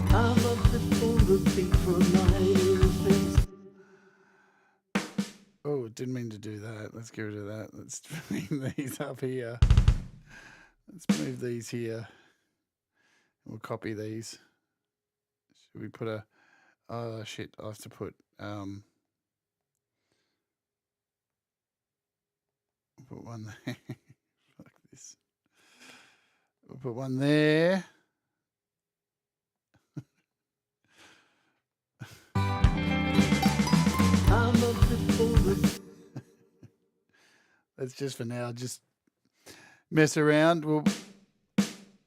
C: I'm up before the beat from my ears.
A: Oh, didn't mean to do that. Let's get rid of that. Let's move these up here. Let's move these here. We'll copy these. Should we put a... Oh, shit. I have to put... We'll put one there. Fuck this. We'll put one there.
C: I'm up before the...
A: Let's just for now, just mess around. We'll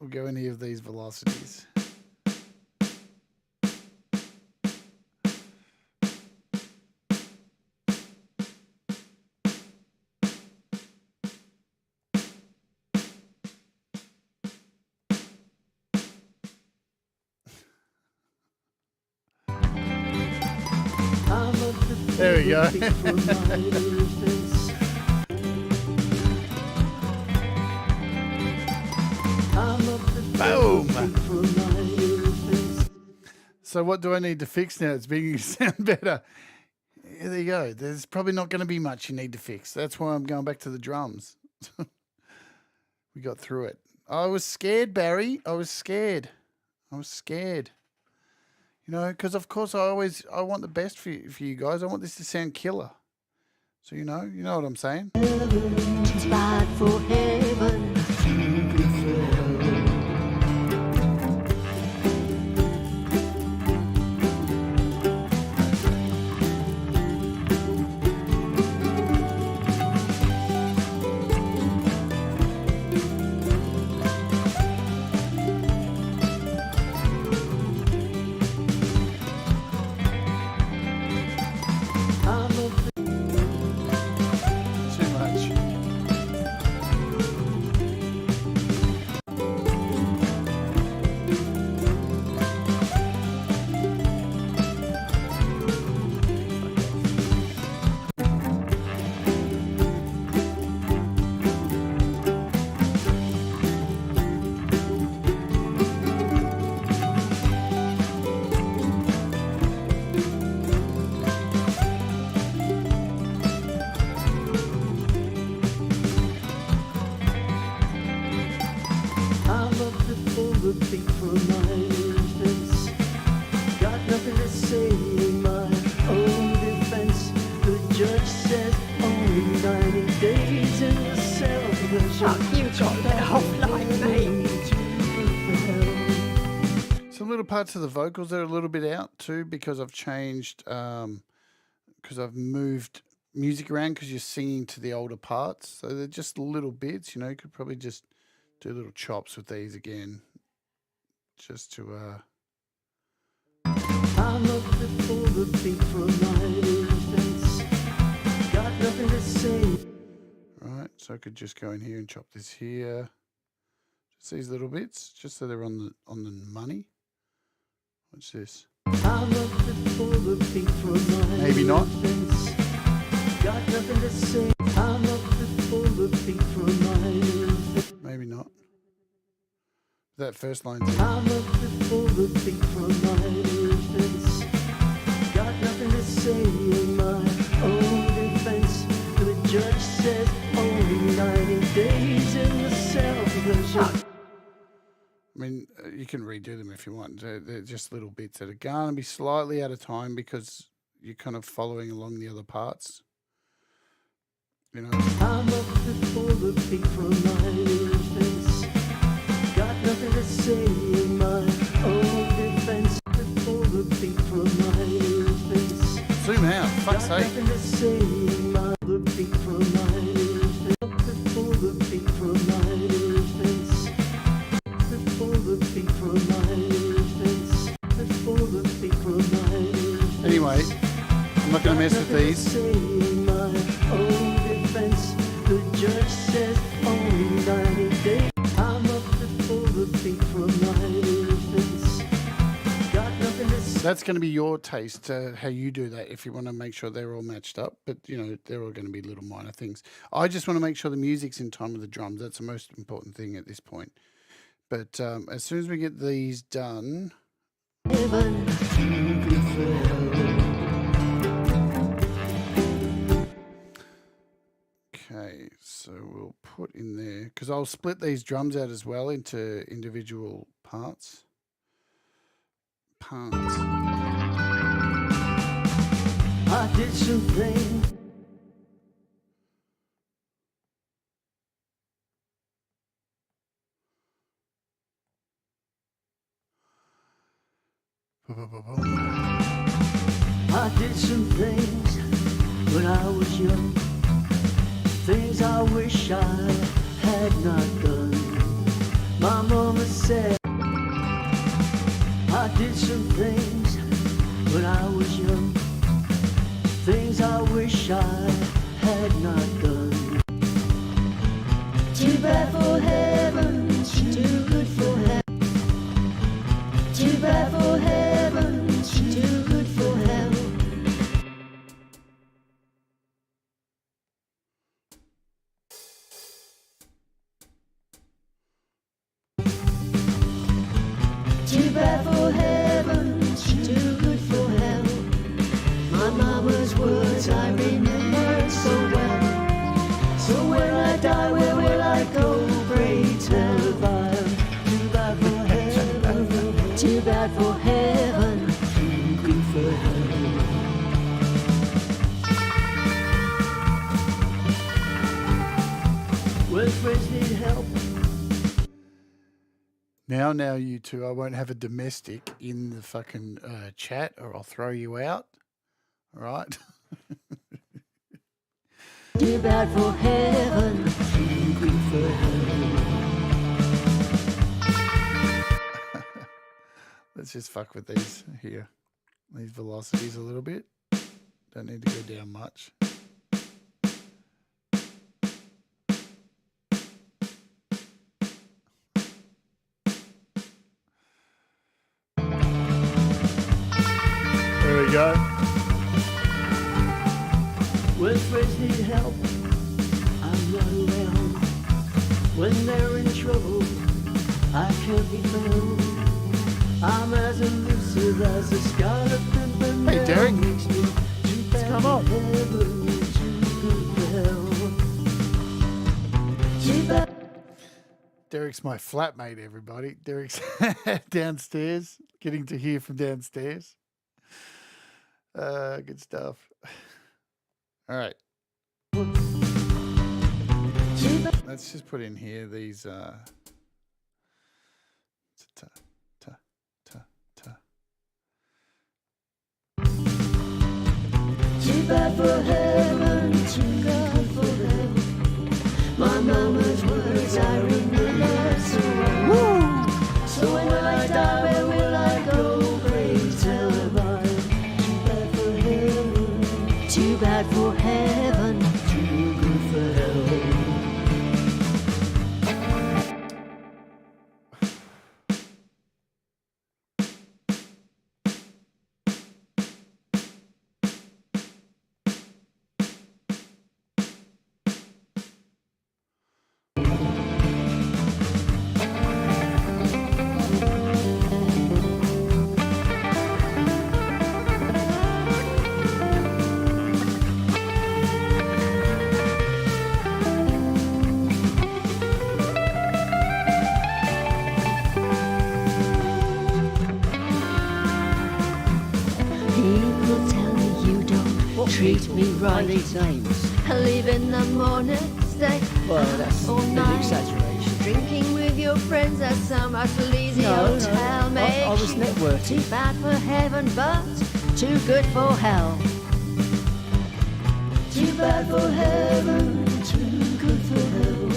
A: go in here with these velocities. There we go. Boom. So what do I need to fix now? It's making it sound better. Yeah, there you go. There's probably not going to be much you need to fix. That's why I'm going back to the drums. We got through it. I was scared, Barry. I was scared. You know, because of course I want the best for you guys. I want this to sound killer. So you know what I'm saying.
F: It's bad for heaven.
A: Parts of the vocals are a little bit out too because I've changed because I've moved music around because you're singing to the older parts, so they're just little bits. You know, you could probably just do little chops with these again just to
C: I'm up before the beat from my ears. Got nothing to say.
A: Right, so I could just go in here and chop this here, just these little bits, just so they're on the money. What's this? Maybe not. Maybe not. That first line.
C: I'm up before the beat from my ears. Got nothing to say in my own defense. The judge says only 90 days in the cell.
A: I mean, you can redo them if you want. They're just little bits that are going to be slightly out of time because, you're kind of following along the other parts. You know.
C: I'm up before the beat from my defense. Got nothing to say in my own defense. Before the beat from my defense.
A: Zoom out, fuck's
C: Got
A: sake.
C: nothing to say in my the beat from my defense. Before the beat from my defense. Before the beat from my defense. Before the beat from my defense.
A: Anyway, I'm not going to mess with these.
C: The judge says only 90 days. I'm up before the beat from my defense. Got nothing to say.
A: That's going to be your taste, how you do that, if you want to make sure they're all matched up. But, you know, they're all going to be little minor things. I just want to make sure the music's in time with the drums. That's the most important thing at this point. But as soon as we get these done...
C: Heaven,
A: Okay, so we'll put in there, because I'll split these drums out as well into individual parts.
C: I did something. I did some things when I was young. Things I wish I had not done. My mama said I did some things when I was young. Things I wish I had not done. Too bad for heaven, too good for hell. Too bad for heaven, too good for hell. Too bad for heaven, too good for hell. My mama's words I remember so well. So when I die, where will I go? Pray tell if I'm too bad for heaven, too bad for heaven, too good for hell. When friends need help.
A: Now, you two, I won't have a domestic in the fucking chat or I'll throw you out. All right?
C: Too bad for heaven, too good for hell.
A: Let's just fuck with these here. These velocities a little bit. Don't need to go down much.
D: There we go.
C: When friends need help, I'm not around. When they're in trouble, I can't be found. I'm as elusive as a scarlet pimpernel.
A: Hey, Derek.
C: Come on.
A: Derek's my flatmate, everybody. Derek's downstairs, getting to hear from downstairs. Good stuff. All right. Let's just put in here these ta ta ta ta.
C: Too bad for heaven, too good for hell. My mama's words I remember so well. So when will I die, where will I go? Pray tell if I'm too bad for heaven, too good for hell.
F: treat me right.
E: These names.
F: Leave in the morning, stay
E: Well, that's
F: all
E: an
F: night.
E: exaggeration.
F: Drinking with your friends at some sleazy
E: No,
F: hotel
E: I
F: makes
E: was
F: you
E: networking.
F: too bad for heaven, but too good for hell. Too bad for heaven, too good for hell.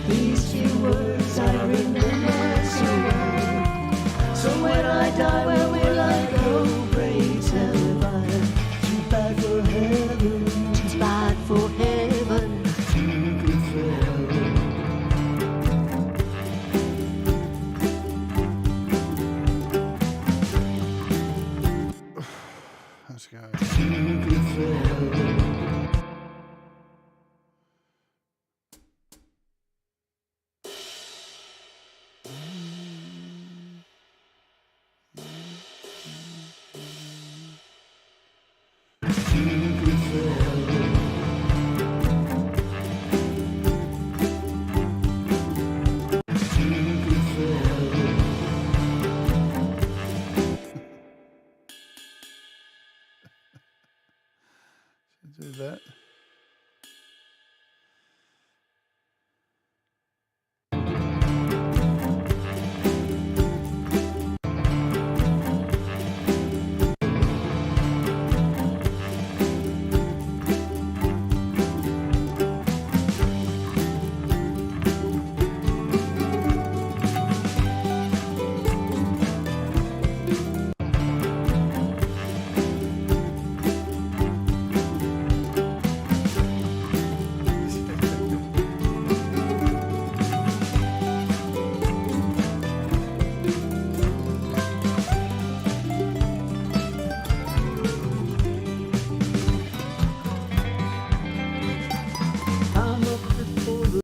F: These few words I remember so well. So when I die, where will I go? Pray tell I.
C: Too bad for heaven,
F: Too bad for heaven.
C: too good for hell.
A: Let's go.
C: Too good for hell.
A: Do that.
C: I'm up before the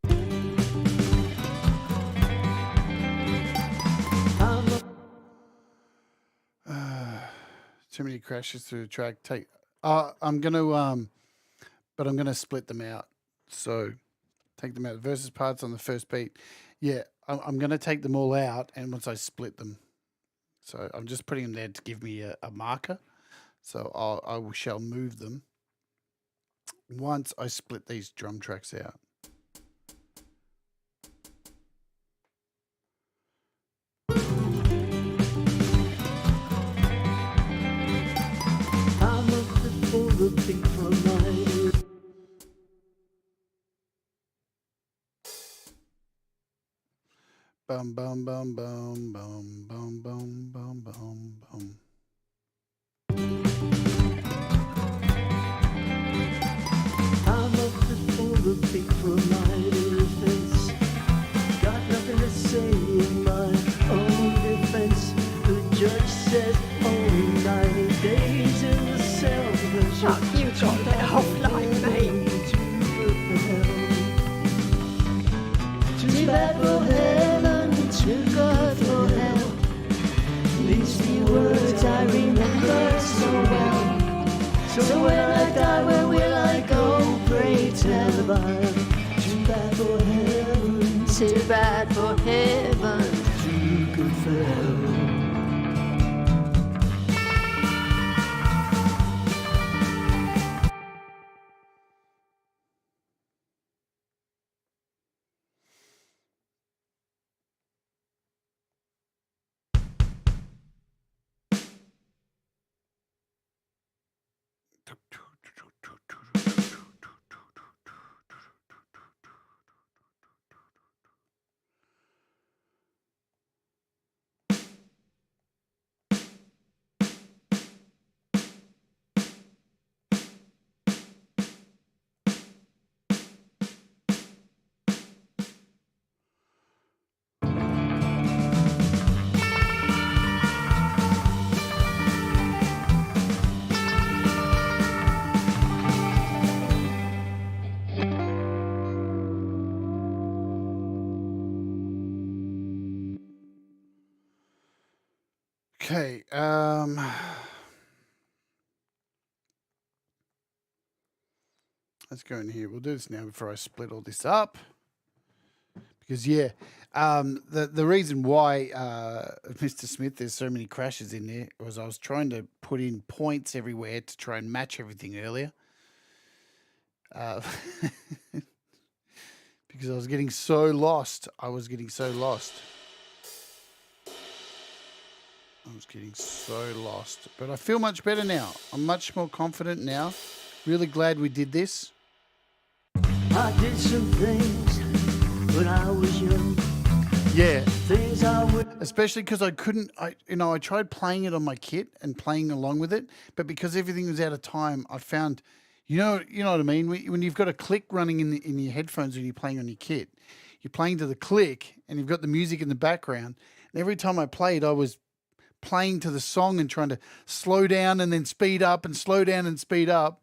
C: I'm up.
A: Too many crashes through the track. I'm gonna split them out. So take them out. The verses parts on the first beat. Yeah, I'm gonna take them all out, and once I split them, so I'm just putting them there to give me a marker. So I shall move them once I split these drum tracks out.
C: I'm up before the beat from my ear.
A: Bum bum bum bum bum bum bum bum bum bum.
C: I'm up before the beat from my ear face. Got nothing to say in my own defense. The judge says only 90 days in the cell.
F: Chuck, you got that whole line, mate. Too bad for heaven, too good for hell. These few words I remember so well. So when I die, where will I go? Pray tell I.
C: Too bad for heaven,
F: Too bad for heaven.
C: too good for hell.
A: Okay. Let's go in here. We'll do this now before I split all this up, Because the reason why Mr. Smith, there's so many crashes in there was I was trying to put in points everywhere to try and match everything earlier. Because I was getting so lost. I was getting so lost. But I feel much better now. I'm much more confident now. Really glad we did this.
F: I did some things when I was young.
A: Yeah.
F: Things I would.
A: Especially because I tried playing it on my kit and playing along with it, but because everything was out of time, I found, you know what I mean? When you've got a click running in your headphones when you're playing on your kit, you're playing to the click and you've got the music in the background. And every time I played, I was playing to the song and trying to slow down and then speed up and slow down and speed up.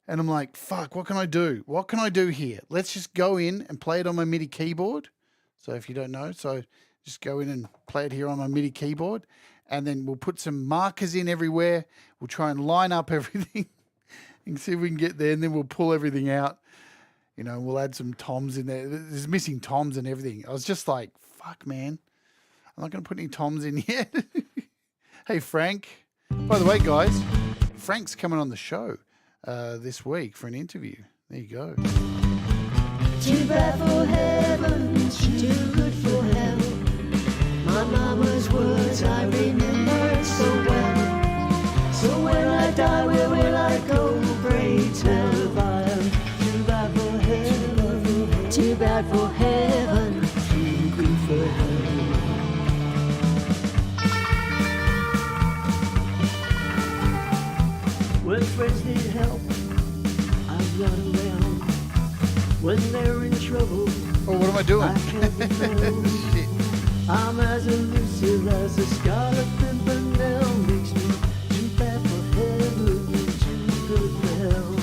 A: And I'm like, fuck, what can I do? What can I do here? Let's just go in and play it on my MIDI keyboard. So if you don't know, just go in and play it here on my MIDI keyboard. And then we'll put some markers in everywhere. We'll try and line up everything and see if we can get there. And then we'll pull everything out. We'll add some toms in there. There's missing toms and everything. I was just like, fuck, man. I'm not going to put any toms in yet. Hey, Frank. By the way, guys, Frank's coming on the show this week for an interview. There you go.
F: Too bad for heaven, too good for hell. My mama's words I remember so well. So when I die, where will I go? Pray tell I am. Too bad for heaven, too bad for heaven, too good for hell. When friends need help, I've got around. When they're in trouble,
A: oh, what am I doing?
F: I can't be found.
A: Shit.
F: I'm as elusive as a Scarlet Pimpernel. Makes me too bad for heaven, too good for hell.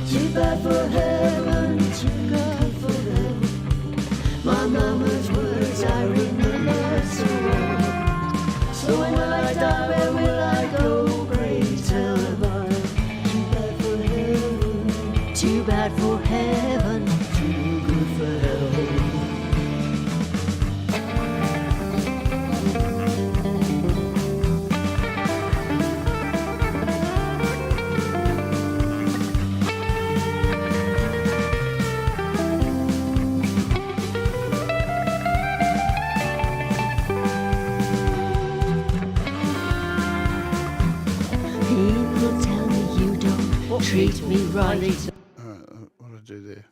F: Too bad for heaven, too good for hell. My mama's words I remember so well. So when I die, where will I go? Pray tell her. Too bad for heaven, too good for hell. People tell me you don't treat me right.
A: Do there.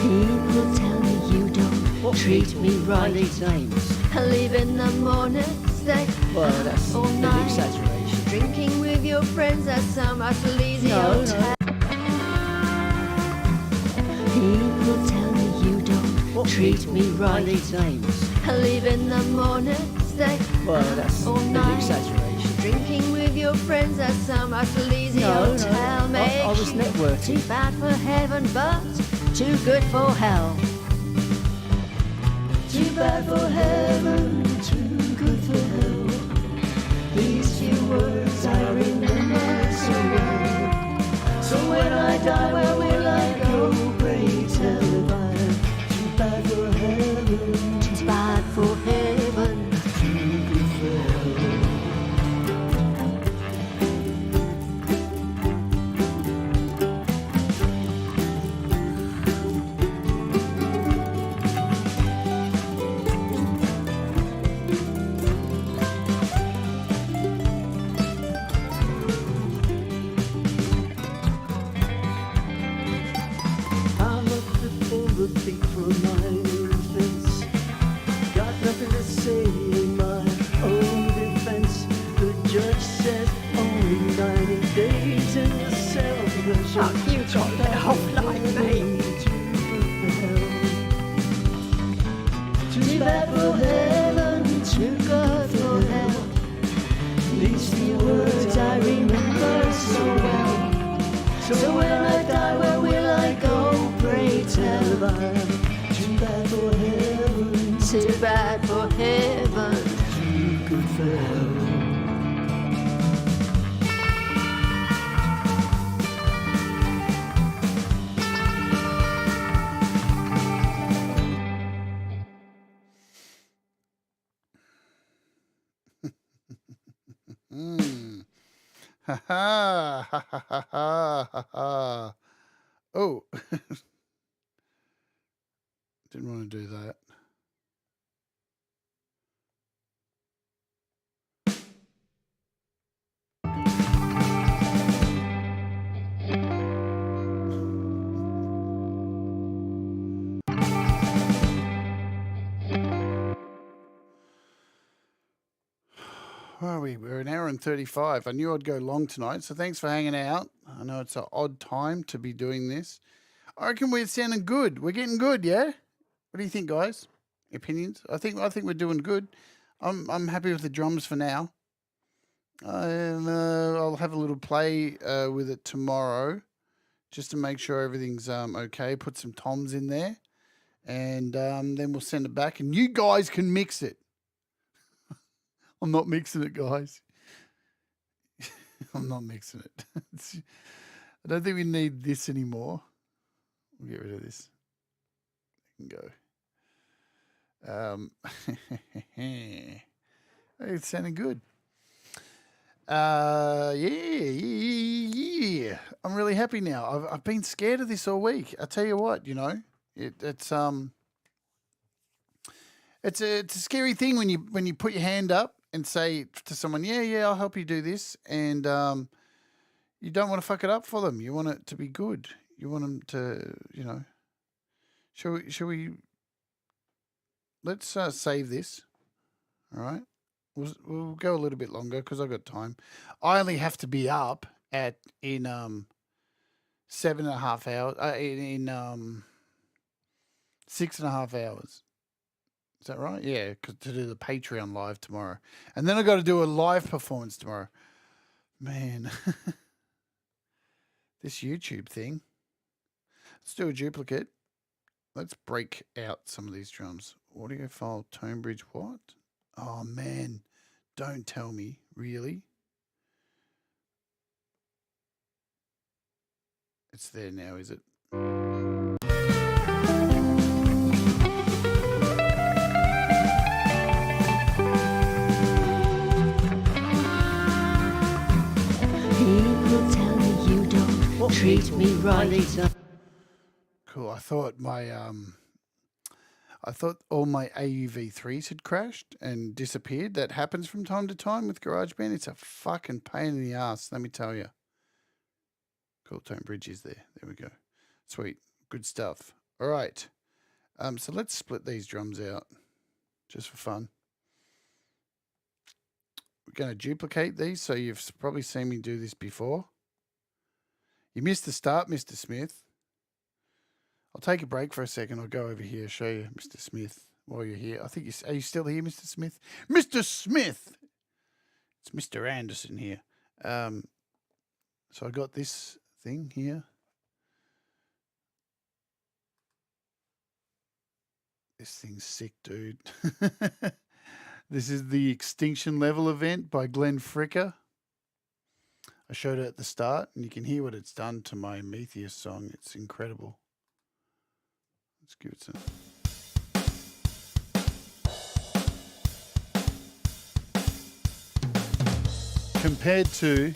F: People tell me you don't treat me right.
E: Names.
F: I leave in the morning, stay
E: Well, that's
F: all
E: a big
F: night.
E: exaggeration.
F: Drinking with your friends at some sleazy
E: No,
F: hotel. People tell me you don't treat me right.
E: Names.
F: I leave in the morning, stay
E: Well, that's a
F: all
E: big
F: night.
E: exaggeration.
F: Drinking with your friends at some sleazy
E: No,
F: hotel.
E: I
F: Makes
E: was
F: you
E: networking.
F: too bad for heaven, but too good for hell. Too bad for heaven, too good for hell. These few words I remember so well. So when I die, where will I go? Pray tell if I am too bad for heaven, too bad for heaven, too good for hell. So when I die, where will I go? Pray tell I am too bad for heaven, too bad for heaven, too good for hell.
A: Mm. Ha ha ha ha ha ha ha ha. Oh, didn't want to do that. Where are we? We're an hour and 35. I knew I'd go long tonight, so thanks for hanging out. I know it's an odd time to be doing this. I reckon we're sounding good. We're getting good, yeah? What do you think, guys? Opinions? I think we're doing good. I'm happy with the drums for now. I'll have a little play with it tomorrow, just to make sure everything's okay. Put some toms in there, and then we'll send it back, and you guys can mix it. I'm not mixing it, guys. I'm not mixing it. I don't think we need this anymore. We'll get rid of this. It can go. It's sounding good. Yeah. I'm really happy now. I've been scared of this all week. I tell you what, it's a scary thing when you put your hand up and say to someone, yeah, I'll help you do this, and you don't want to fuck it up for them. You want it to be good. You want them to, Shall we? Let's save this. All right. We'll go a little bit longer because I've got time. I only have to be up in 7.5 hours. In 6.5 hours. Is that right? Yeah, to do the Patreon live tomorrow, and then I got to do a live performance tomorrow. Man, this YouTube thing. Let's do a duplicate. Let's break out some of these drums. Audio file, tone bridge, what? Oh, man. Don't tell me. Really? It's there now, is it?
F: People tell me you don't treat me right.
A: Cool. I thought all my AUV3s had crashed and disappeared. That happens from time to time with GarageBand. It's a fucking pain in the ass, let me tell you. Cool, tone bridge is there. There we go. Sweet. Good stuff. All right. So let's split these drums out just for fun. We're going to duplicate these, so you've probably seen me do this before. You missed the start, Mr. Smith. I'll take a break for a second. I'll go over here, show you Mr. Smith while you're here. I think are you still here, Mr. Smith? Mr. Smith! It's Mr. Anderson here. So I got this thing here. This thing's sick, dude. This is the Extinction Level event by Glenn Fricker. I showed it at the start, and you can hear what it's done to my Metheus song. It's incredible. Let's give it some. Compared to,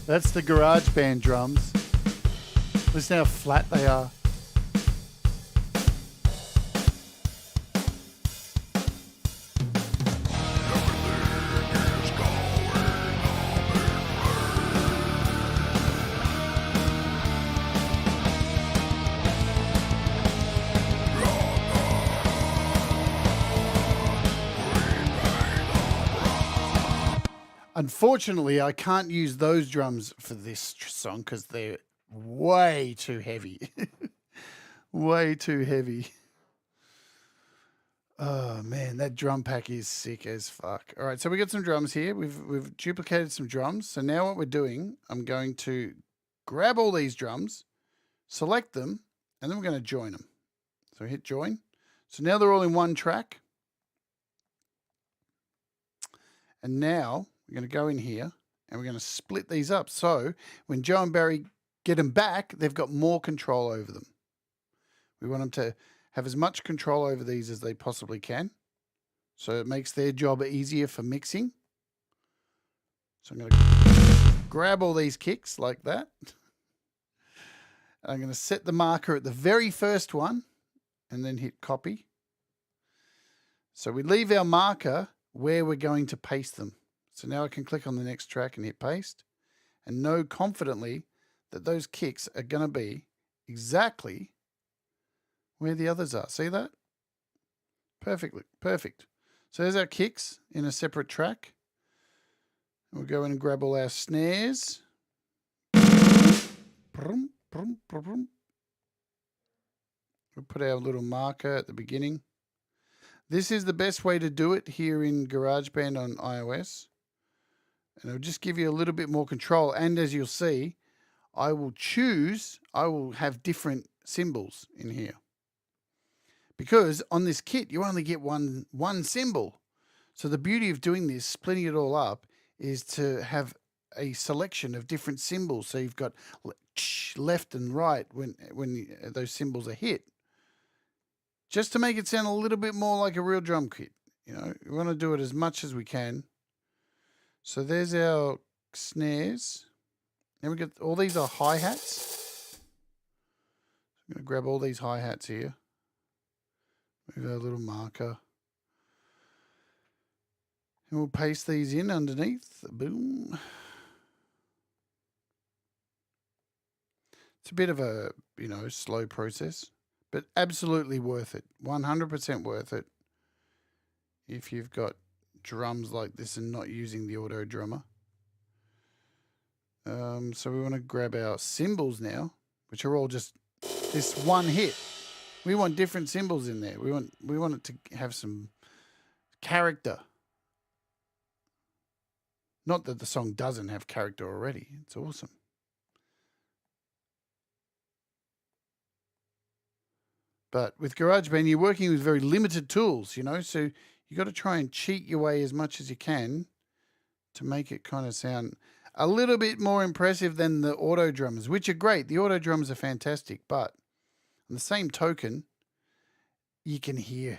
A: that's the GarageBand drums. Listen how flat they are. Unfortunately, I can't use those drums for this song because they're way too heavy. Way too heavy. Oh, man, that drum pack is sick as fuck. All right, so we got some drums here. We've duplicated some drums. So now what we're doing, I'm going to grab all these drums, select them, and then we're going to join them. So hit join. So now they're all in one track. And now we're going to go in here and we're going to split these up. So when Joe and Barry get them back, they've got more control over them. We want them to have as much control over these as they possibly can. So it makes their job easier for mixing. So I'm going to grab all these kicks like that. I'm going to set the marker at the very first one and then hit copy. So we leave our marker where we're going to paste them. So now I can click on the next track and hit paste and know confidently that those kicks are going to be exactly where the others are. See that? Perfectly. Perfect. So there's our kicks in a separate track. We'll go in and grab all our snares. We'll put our little marker at the beginning. This is the best way to do it here in GarageBand on iOS. And it'll just give you a little bit more control. And as you'll see, I will have different cymbals in here. Because on this kit, you only get one cymbal. So the beauty of doing this, splitting it all up, is to have a selection of different cymbals. So you've got left and right when those cymbals are hit. Just to make it sound a little bit more like a real drum kit. You know, we want to do it as much as we can. So there's our snares. Then we get all these are hi-hats. I'm going to grab all these hi-hats here. Move our little marker. And we'll paste these in underneath. Boom. It's a bit of a, slow process, but absolutely worth it. 100% worth it if you've got drums like this and not using the auto drummer. So we want to grab our cymbals now, which are all just this one hit. We want different cymbals in there. We want it to have some character. Not that the song doesn't have character already. It's awesome. But with GarageBand, you're working with very limited tools, so you got to try and cheat your way as much as you can to make it kind of sound a little bit more impressive than the auto drummers, which are great. The auto drummers are fantastic, but on the same token, you can hear.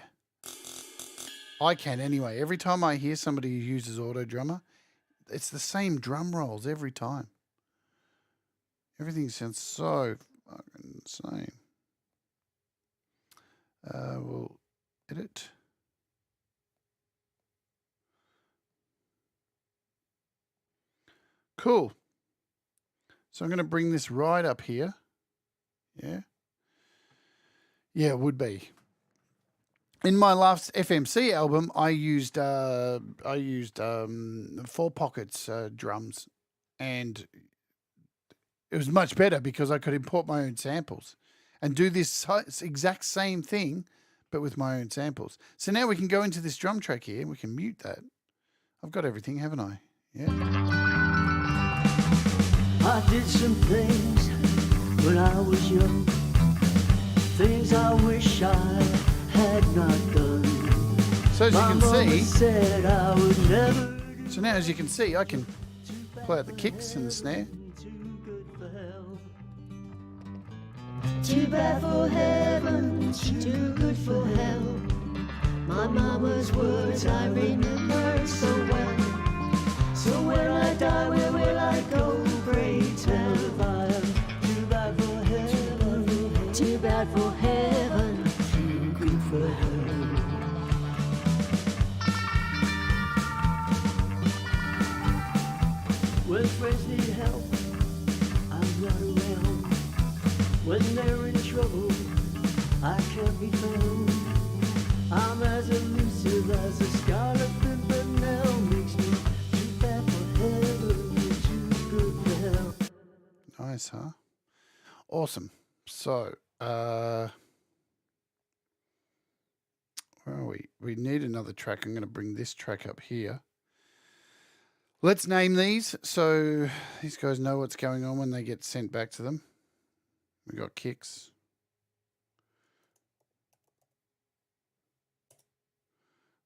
A: I can anyway. Every time I hear somebody who uses auto drummer, it's the same drum rolls every time. Everything sounds so fucking insane. We'll edit. Cool. So I'm going to bring this right up here. Yeah. Yeah, it would be. In my last FMC album, I used 4 Pockets drums, and it was much better because I could import my own samples and do this exact same thing, but with my own samples. So now we can go into this drum track here and we can mute that. I've got everything, haven't I? Yeah.
F: I did some things when I was young, things I wish I had not done.
A: So as you can see,
F: said I would never.
A: So now as you can see, I can play out the kicks and the snare.
F: Too bad for heaven, too good for hell. My mama's words I remember so well. So when I die, where will I go? Pray tell fire. Too bad for heaven, too bad for heaven, too good for hell. When friends need help, I'm not around. When they're in trouble, I can't be found. I'm as elusive as a scarlet pimpernel. Makes me too bad for heaven, too good for hell.
A: Nice, huh? Awesome. So, where are we? We need another track. I'm going to bring this track up here. Let's name these so these guys know what's going on when they get sent back to them. We got kicks.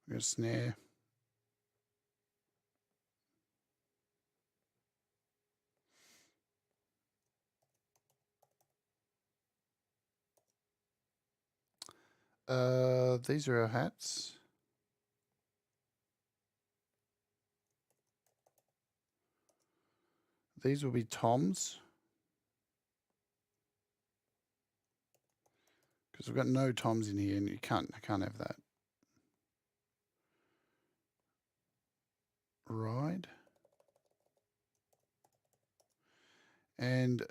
A: We got a snare. These are our hats. these will be toms. Because we've got no toms in here, and I can't have that. Ride. And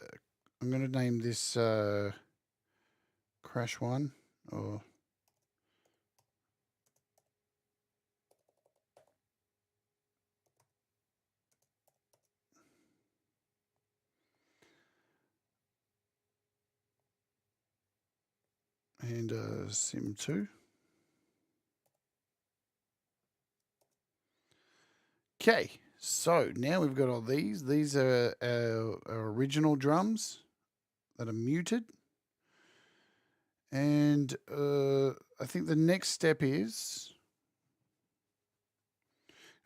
A: I'm going to name this Crash 1 or and Sim 2. Okay, so now we've got all these. These are our original drums that are muted. And I think the next step is,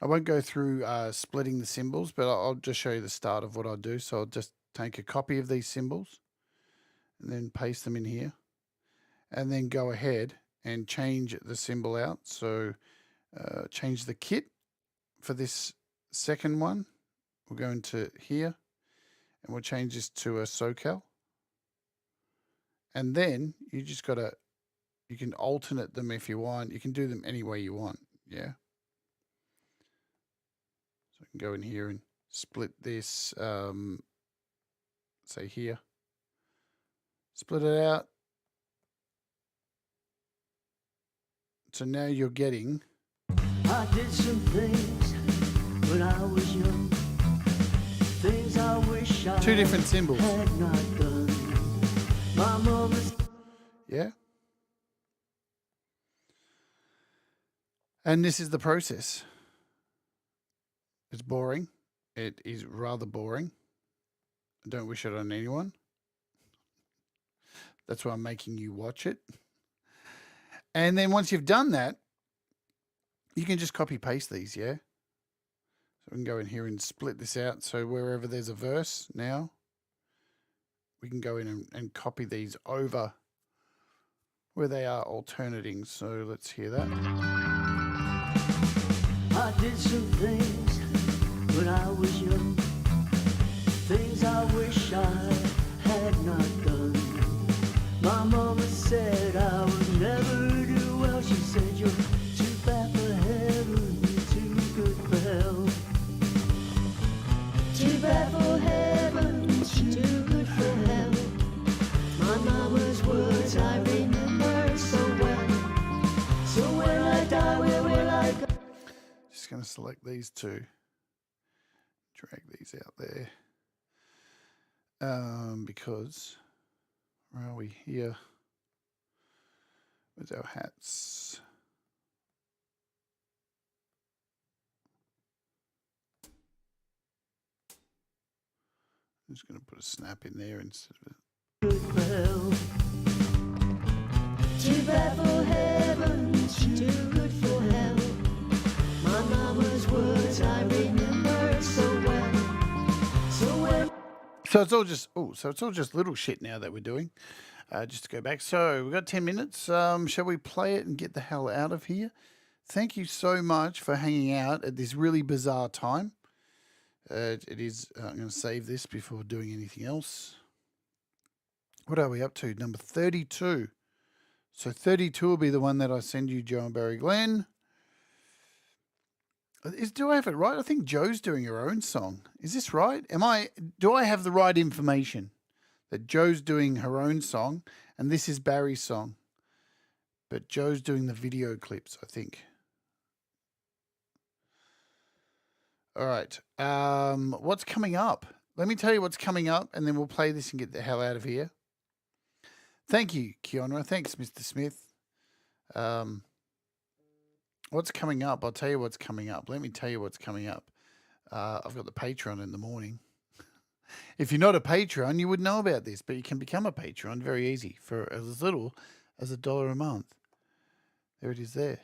A: I won't go through splitting the symbols, but I'll just show you the start of what I'll do. So I'll just take a copy of these symbols and then paste them in here. And then go ahead and change the symbol out. So change the kit for this second one. We'll go into here and we'll change this to a SoCal. And then you just got to, you can alternate them if you want. You can do them any way you want. Yeah. So I can go in here and split this, say here. Split it out. So now you're getting.
F: I did some things when I was young. Things I wish I
A: Two different symbols.
F: had not done. My mama's.
A: Yeah. And this is the process. It's boring. It is rather boring. I don't wish it on anyone. That's why I'm making you watch it. And then once you've done that, you can just copy paste these, yeah? So we can go in here and split this out. So wherever there's a verse now, we can go in and copy these over where they are alternating. So let's hear that.
F: I did some things when I was young. Things I wish I had not done. My mama said I would never do well. She said you're too bad for heaven, too good for hell. Too bad for heaven, too good for hell. My mama's words I remember so well. So when I die, where will I go?
A: Just going to select these two. Drag these out there. Because, where are we here? Where's our hats? I'm just going to put a snap in there instead of
F: Good for hell. Too bad for heaven, too good for hell. My mama's words I remember so well. So when
A: So it's all just little shit now that we're doing. Just to go back. So we've got 10 minutes. Shall we play it and get the hell out of here? Thank you so much for hanging out at this really bizarre time. It is. I'm going to save this before doing anything else. What are we up to? Number 32. So 32 will be the one that I send you, Joe and Barrie Glenn. Do I have it right? I think Joe's doing her own song. Is this right? Do I have the right information? That Joe's doing her own song and this is Barry's song. But Joe's doing the video clips, I think. All right. What's coming up? Let me tell you what's coming up and then we'll play this and get the hell out of here. Thank you, Kiona. Thanks, Mr. Smith. What's coming up? I'll tell you what's coming up. Let me tell you what's coming up. I've got the Patreon in the morning. If you're not a Patreon, you would know about this, but you can become a Patreon very easy for as little as $1 a month. There it is there.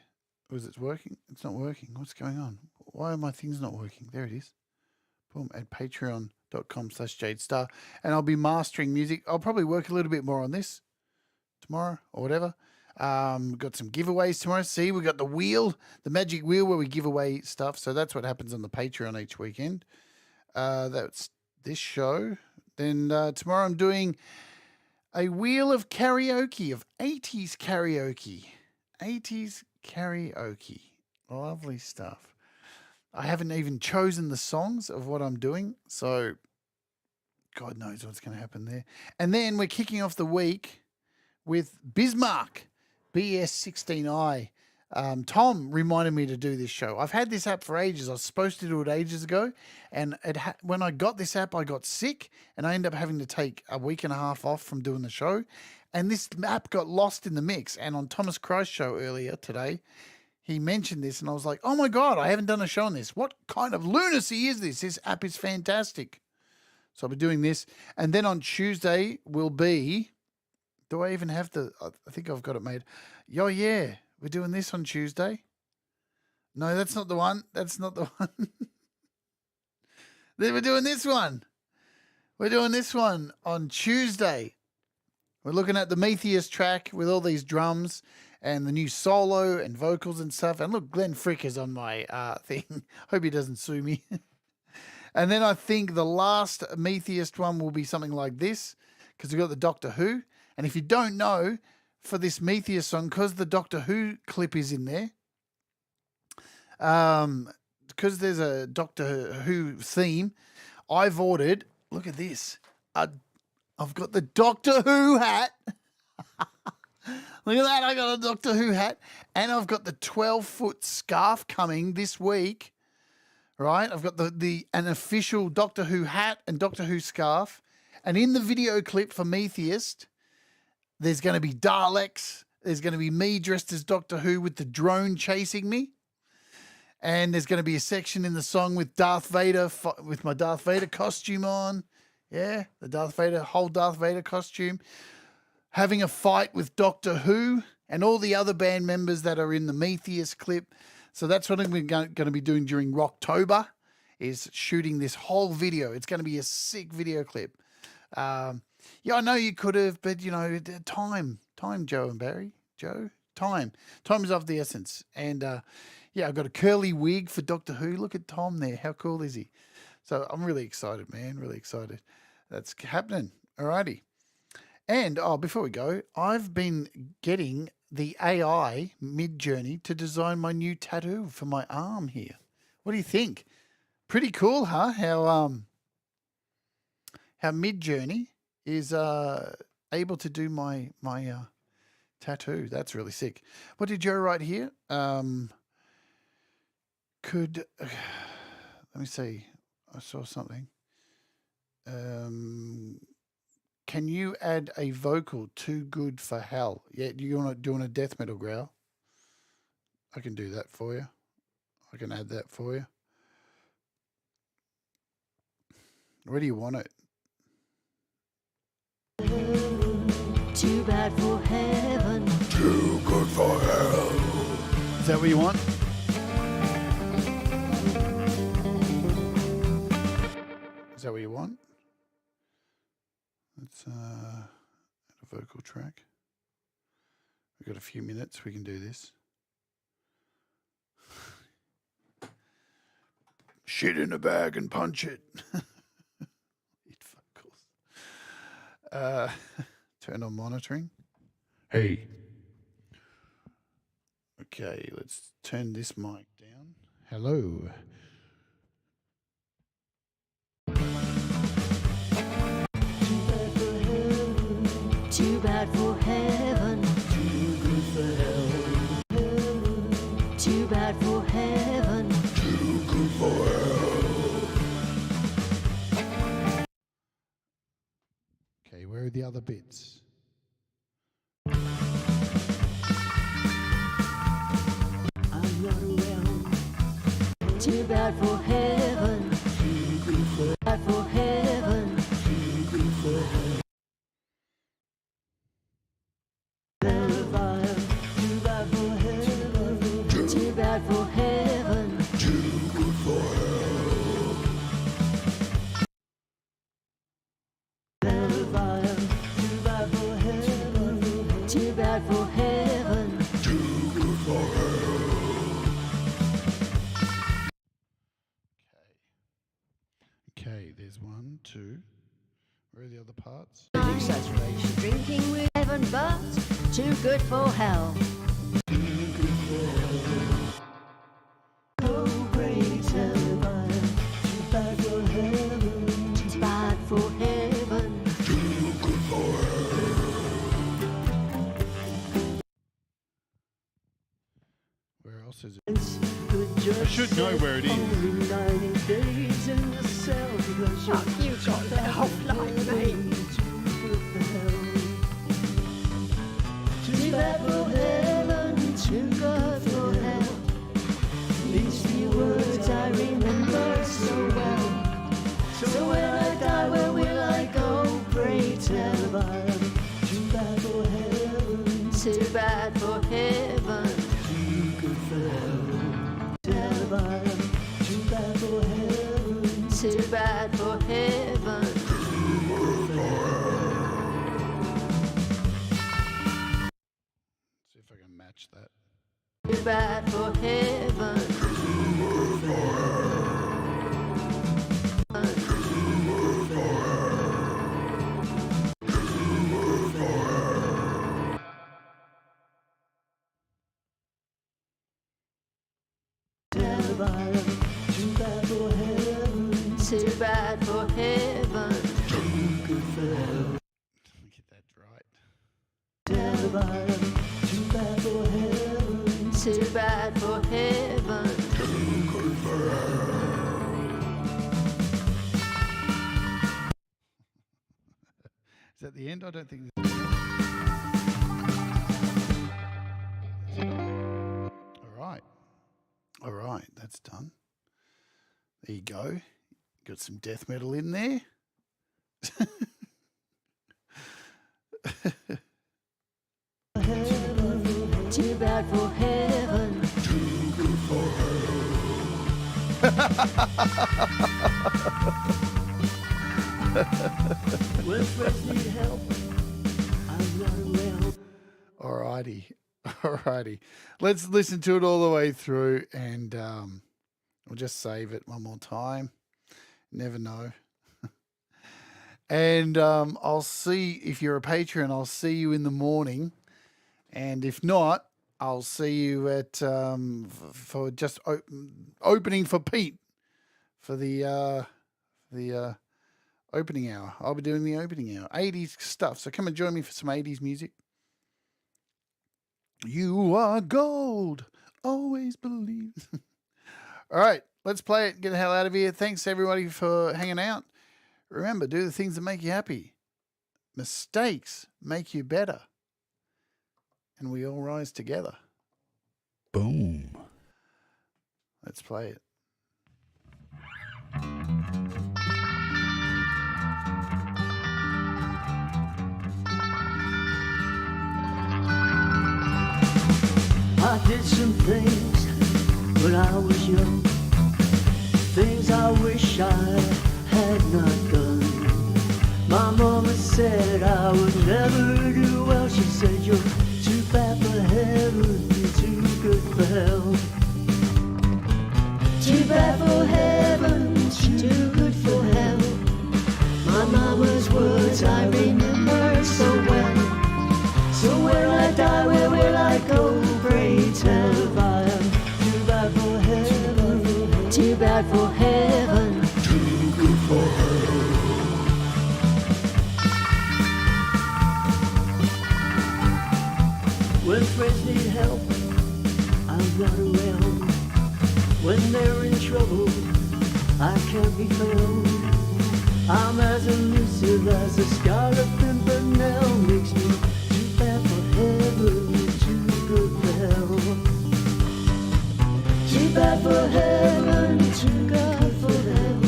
A: Was it working? It's not working. What's going on? Why are my things not working? There it is. Boom. At patreon.com/Jade Starr. And I'll be mastering music. I'll probably work a little bit more on this tomorrow or whatever. We've got some giveaways tomorrow. See, we got the wheel, the magic wheel where we give away stuff. So that's what happens on the Patreon each weekend. That's this show. Then tomorrow I'm doing a wheel of karaoke, of 80s karaoke. 80s karaoke. Lovely stuff. I haven't even chosen the songs of what I'm doing, so God knows what's going to happen there. And then we're kicking off the week with Bismarck, BS16i. Tom reminded me to do this show. I've had this app for ages. I was supposed to do it ages ago, and when I got this app, I got sick, and I ended up having to take a week and a half off from doing the show, and this app got lost in the mix. And on Thomas Christ's show earlier today, he mentioned this, and I was like, oh my God, I haven't done a show on this. What kind of lunacy is this? This app is fantastic. So I'll be doing this. And then on Tuesday will be, do I even have the, I think I've got it made. Oh yeah, we're doing this on Tuesday. No, that's not the one. That's not the one. Then we're doing this one. We're doing this one on Tuesday. We're looking at the Metheus track with all these drums and the new solo and vocals and stuff. And look, Glenn Frick is on my thing. Hope he doesn't sue me. And then I think the last Metheist one will be something like this, because we've got the Doctor Who. And if you don't know, for this Metheist song, because the Doctor Who clip is in there, because there's a Doctor Who theme, I've ordered, look at this, I've got the Doctor Who hat. Look at that, I got a Doctor Who hat. And I've got the 12-foot scarf coming this week. Right, I've got an official Doctor Who hat and Doctor Who scarf. And in the video clip for Metheist, there's going to be Daleks. There's going to be me dressed as Doctor Who with the drone chasing me. And there's going to be a section in the song with Darth Vader, with my Darth Vader costume on. Yeah, the whole Darth Vader costume. Having a fight with Doctor Who and all the other band members that are in the Metheist clip. So that's what I'm going to be doing during Rocktober, is shooting this whole video. It's going to be a sick video clip. Yeah, I know you could have, but, you know, time, Joe and Barry. Joe, time. Time is of the essence. And, yeah, I've got a curly wig for Doctor Who. Look at Tom there. How cool is he? So I'm really excited, man. Really excited. That's happening. Alrighty. And, before we go, I've been getting the AI Mid-Journey to design my new tattoo for my arm here. What do you think? Pretty cool, huh? How Mid-Journey is able to do my tattoo. That's really sick. What did Joe write here? Let me see. I saw something. Can you add a vocal too good for hell? Yeah, you want to doing a death metal growl? I can do that for you. I can add that for you. Where do you want it?
F: Too bad for heaven.
D: Too good for hell.
A: Is that what you want? Is that what you want? Let's add a vocal track. We've got a few minutes. We can do this. Shit in a bag and punch it. Lead vocals. Turn on monitoring.
D: Hey.
A: Okay, let's turn this mic down. Hello.
F: Too bad for heaven.
C: Too good for hell.
F: Too bad for heaven.
D: Too good for hell.
A: Okay, where are the other bits?
F: I'm not around. Too bad for heaven.
C: Too good for
F: Bad for heaven.
C: Too good for hell. Too bad for heaven.
F: Too bad for heaven.
D: Too good for hell.
C: Too bad for heaven.
F: Too bad for heaven.
D: Too good for hell.
A: Okay, there's 1, 2, 2. Where are the other parts?
F: Exaggeration. Drinking with heaven, but too good for hell. Oh, great hell, too bad for heaven. Too bad for heaven.
A: Where else is it?
F: I
D: should know where it is.
F: Only 90 days in the cell because
B: You got the whole line, mate.
F: Too bad for heaven, too good for hell. These few words I remember so well. So when I die, where will I go? Pray tell I am. Too bad for heaven, too bad for heaven. Too good for hell. Tell I am. Too bad for heaven, too bad for heaven.
A: See if I can match that.
F: Too bad for heaven. Too bad for heaven. Too bad for heaven. Too good for hell.
A: Let me get that right.
F: Too bad for heaven. Too bad for heaven.
A: Is that the end? I don't think. All right, that's done. There you go. Got some death metal in there.
F: Too bad for heaven. Too good for hell. When friends need help, I'm not around.
A: Alrighty. Let's listen to it all the way through, and we'll just save it one more time. Never know. And I'll see, if you're a patron, I'll see you in the morning. And if not, I'll see you at for just opening for Pete for the opening hour. I'll be doing the opening hour, 80s stuff. So come and join me for some 80s music. You are gold. Always believe. All right, let's play it. Get the hell out of here. Thanks everybody for hanging out. Remember, do the things that make you happy. Mistakes make you better. And we all rise together.
D: Boom.
A: Let's play it.
F: I did some things when I was young, things I wish I had not done. My mama said I would never do well. She said, you're too bad for heaven, you're too good for hell. Too bad for heaven, too good for hell. My mama's words I remember so well. So when I die, where will I go? Pray tell if I am too bad for heaven, too bad for heaven, too good for hell. When friends need help, I'm not around. When they're in trouble, I can't be found. I'm as elusive as a scarlet pimpernel. Makes me too bad for heaven, too good for hell. Too bad for heaven, too good for hell.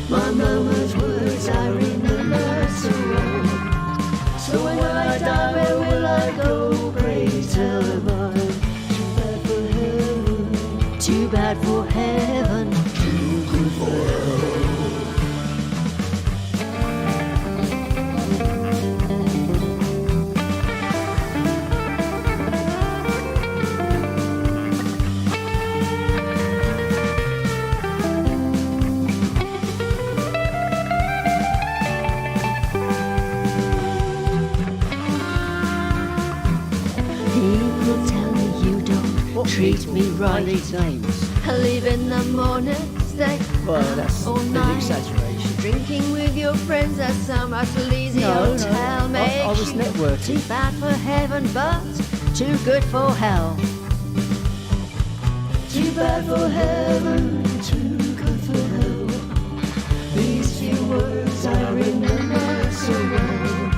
F: My mama's words I remember so well. So when I die, where will I go? Pray tell if I'm too bad for heaven, too bad for heaven, too good for hell. People tell me you don't treat me right.
C: These names.
F: I leave in the morning, stay
C: Well, that's
F: all
C: an
F: night.
C: exaggeration.
F: Drinking with your friends at some sleazy hotel
C: I
F: makes
C: was
F: you
C: networking.
F: too bad for heaven, but too good for hell. Too bad for heaven, too good for hell. These few words I remember so well.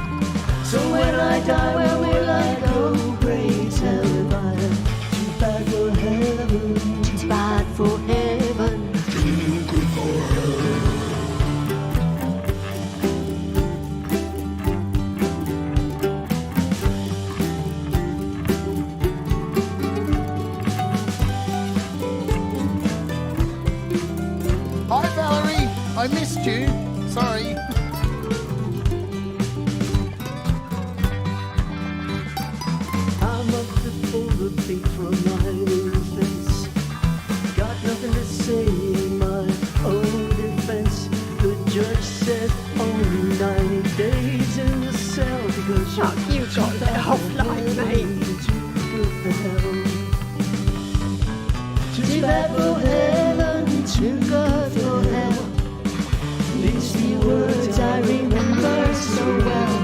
F: So when I die, where will I go? Pray tell if I am too bad for heaven, too bad for heaven, too good for hell.
A: Hi, Valerie. I missed you. Sorry.
C: I'm up to pull the beat from my own fence. Got nothing to say in my own defense. The judge said only 90 days in the cell because
B: Chuck, you got that offline, mate.
F: Too bad for heaven, too good for hell. These few words I remember so well.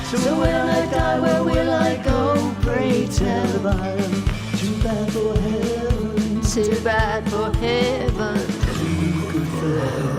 F: So when I die, where will I go? Pray tell if I am too bad for heaven, too bad for heaven, too good for hell.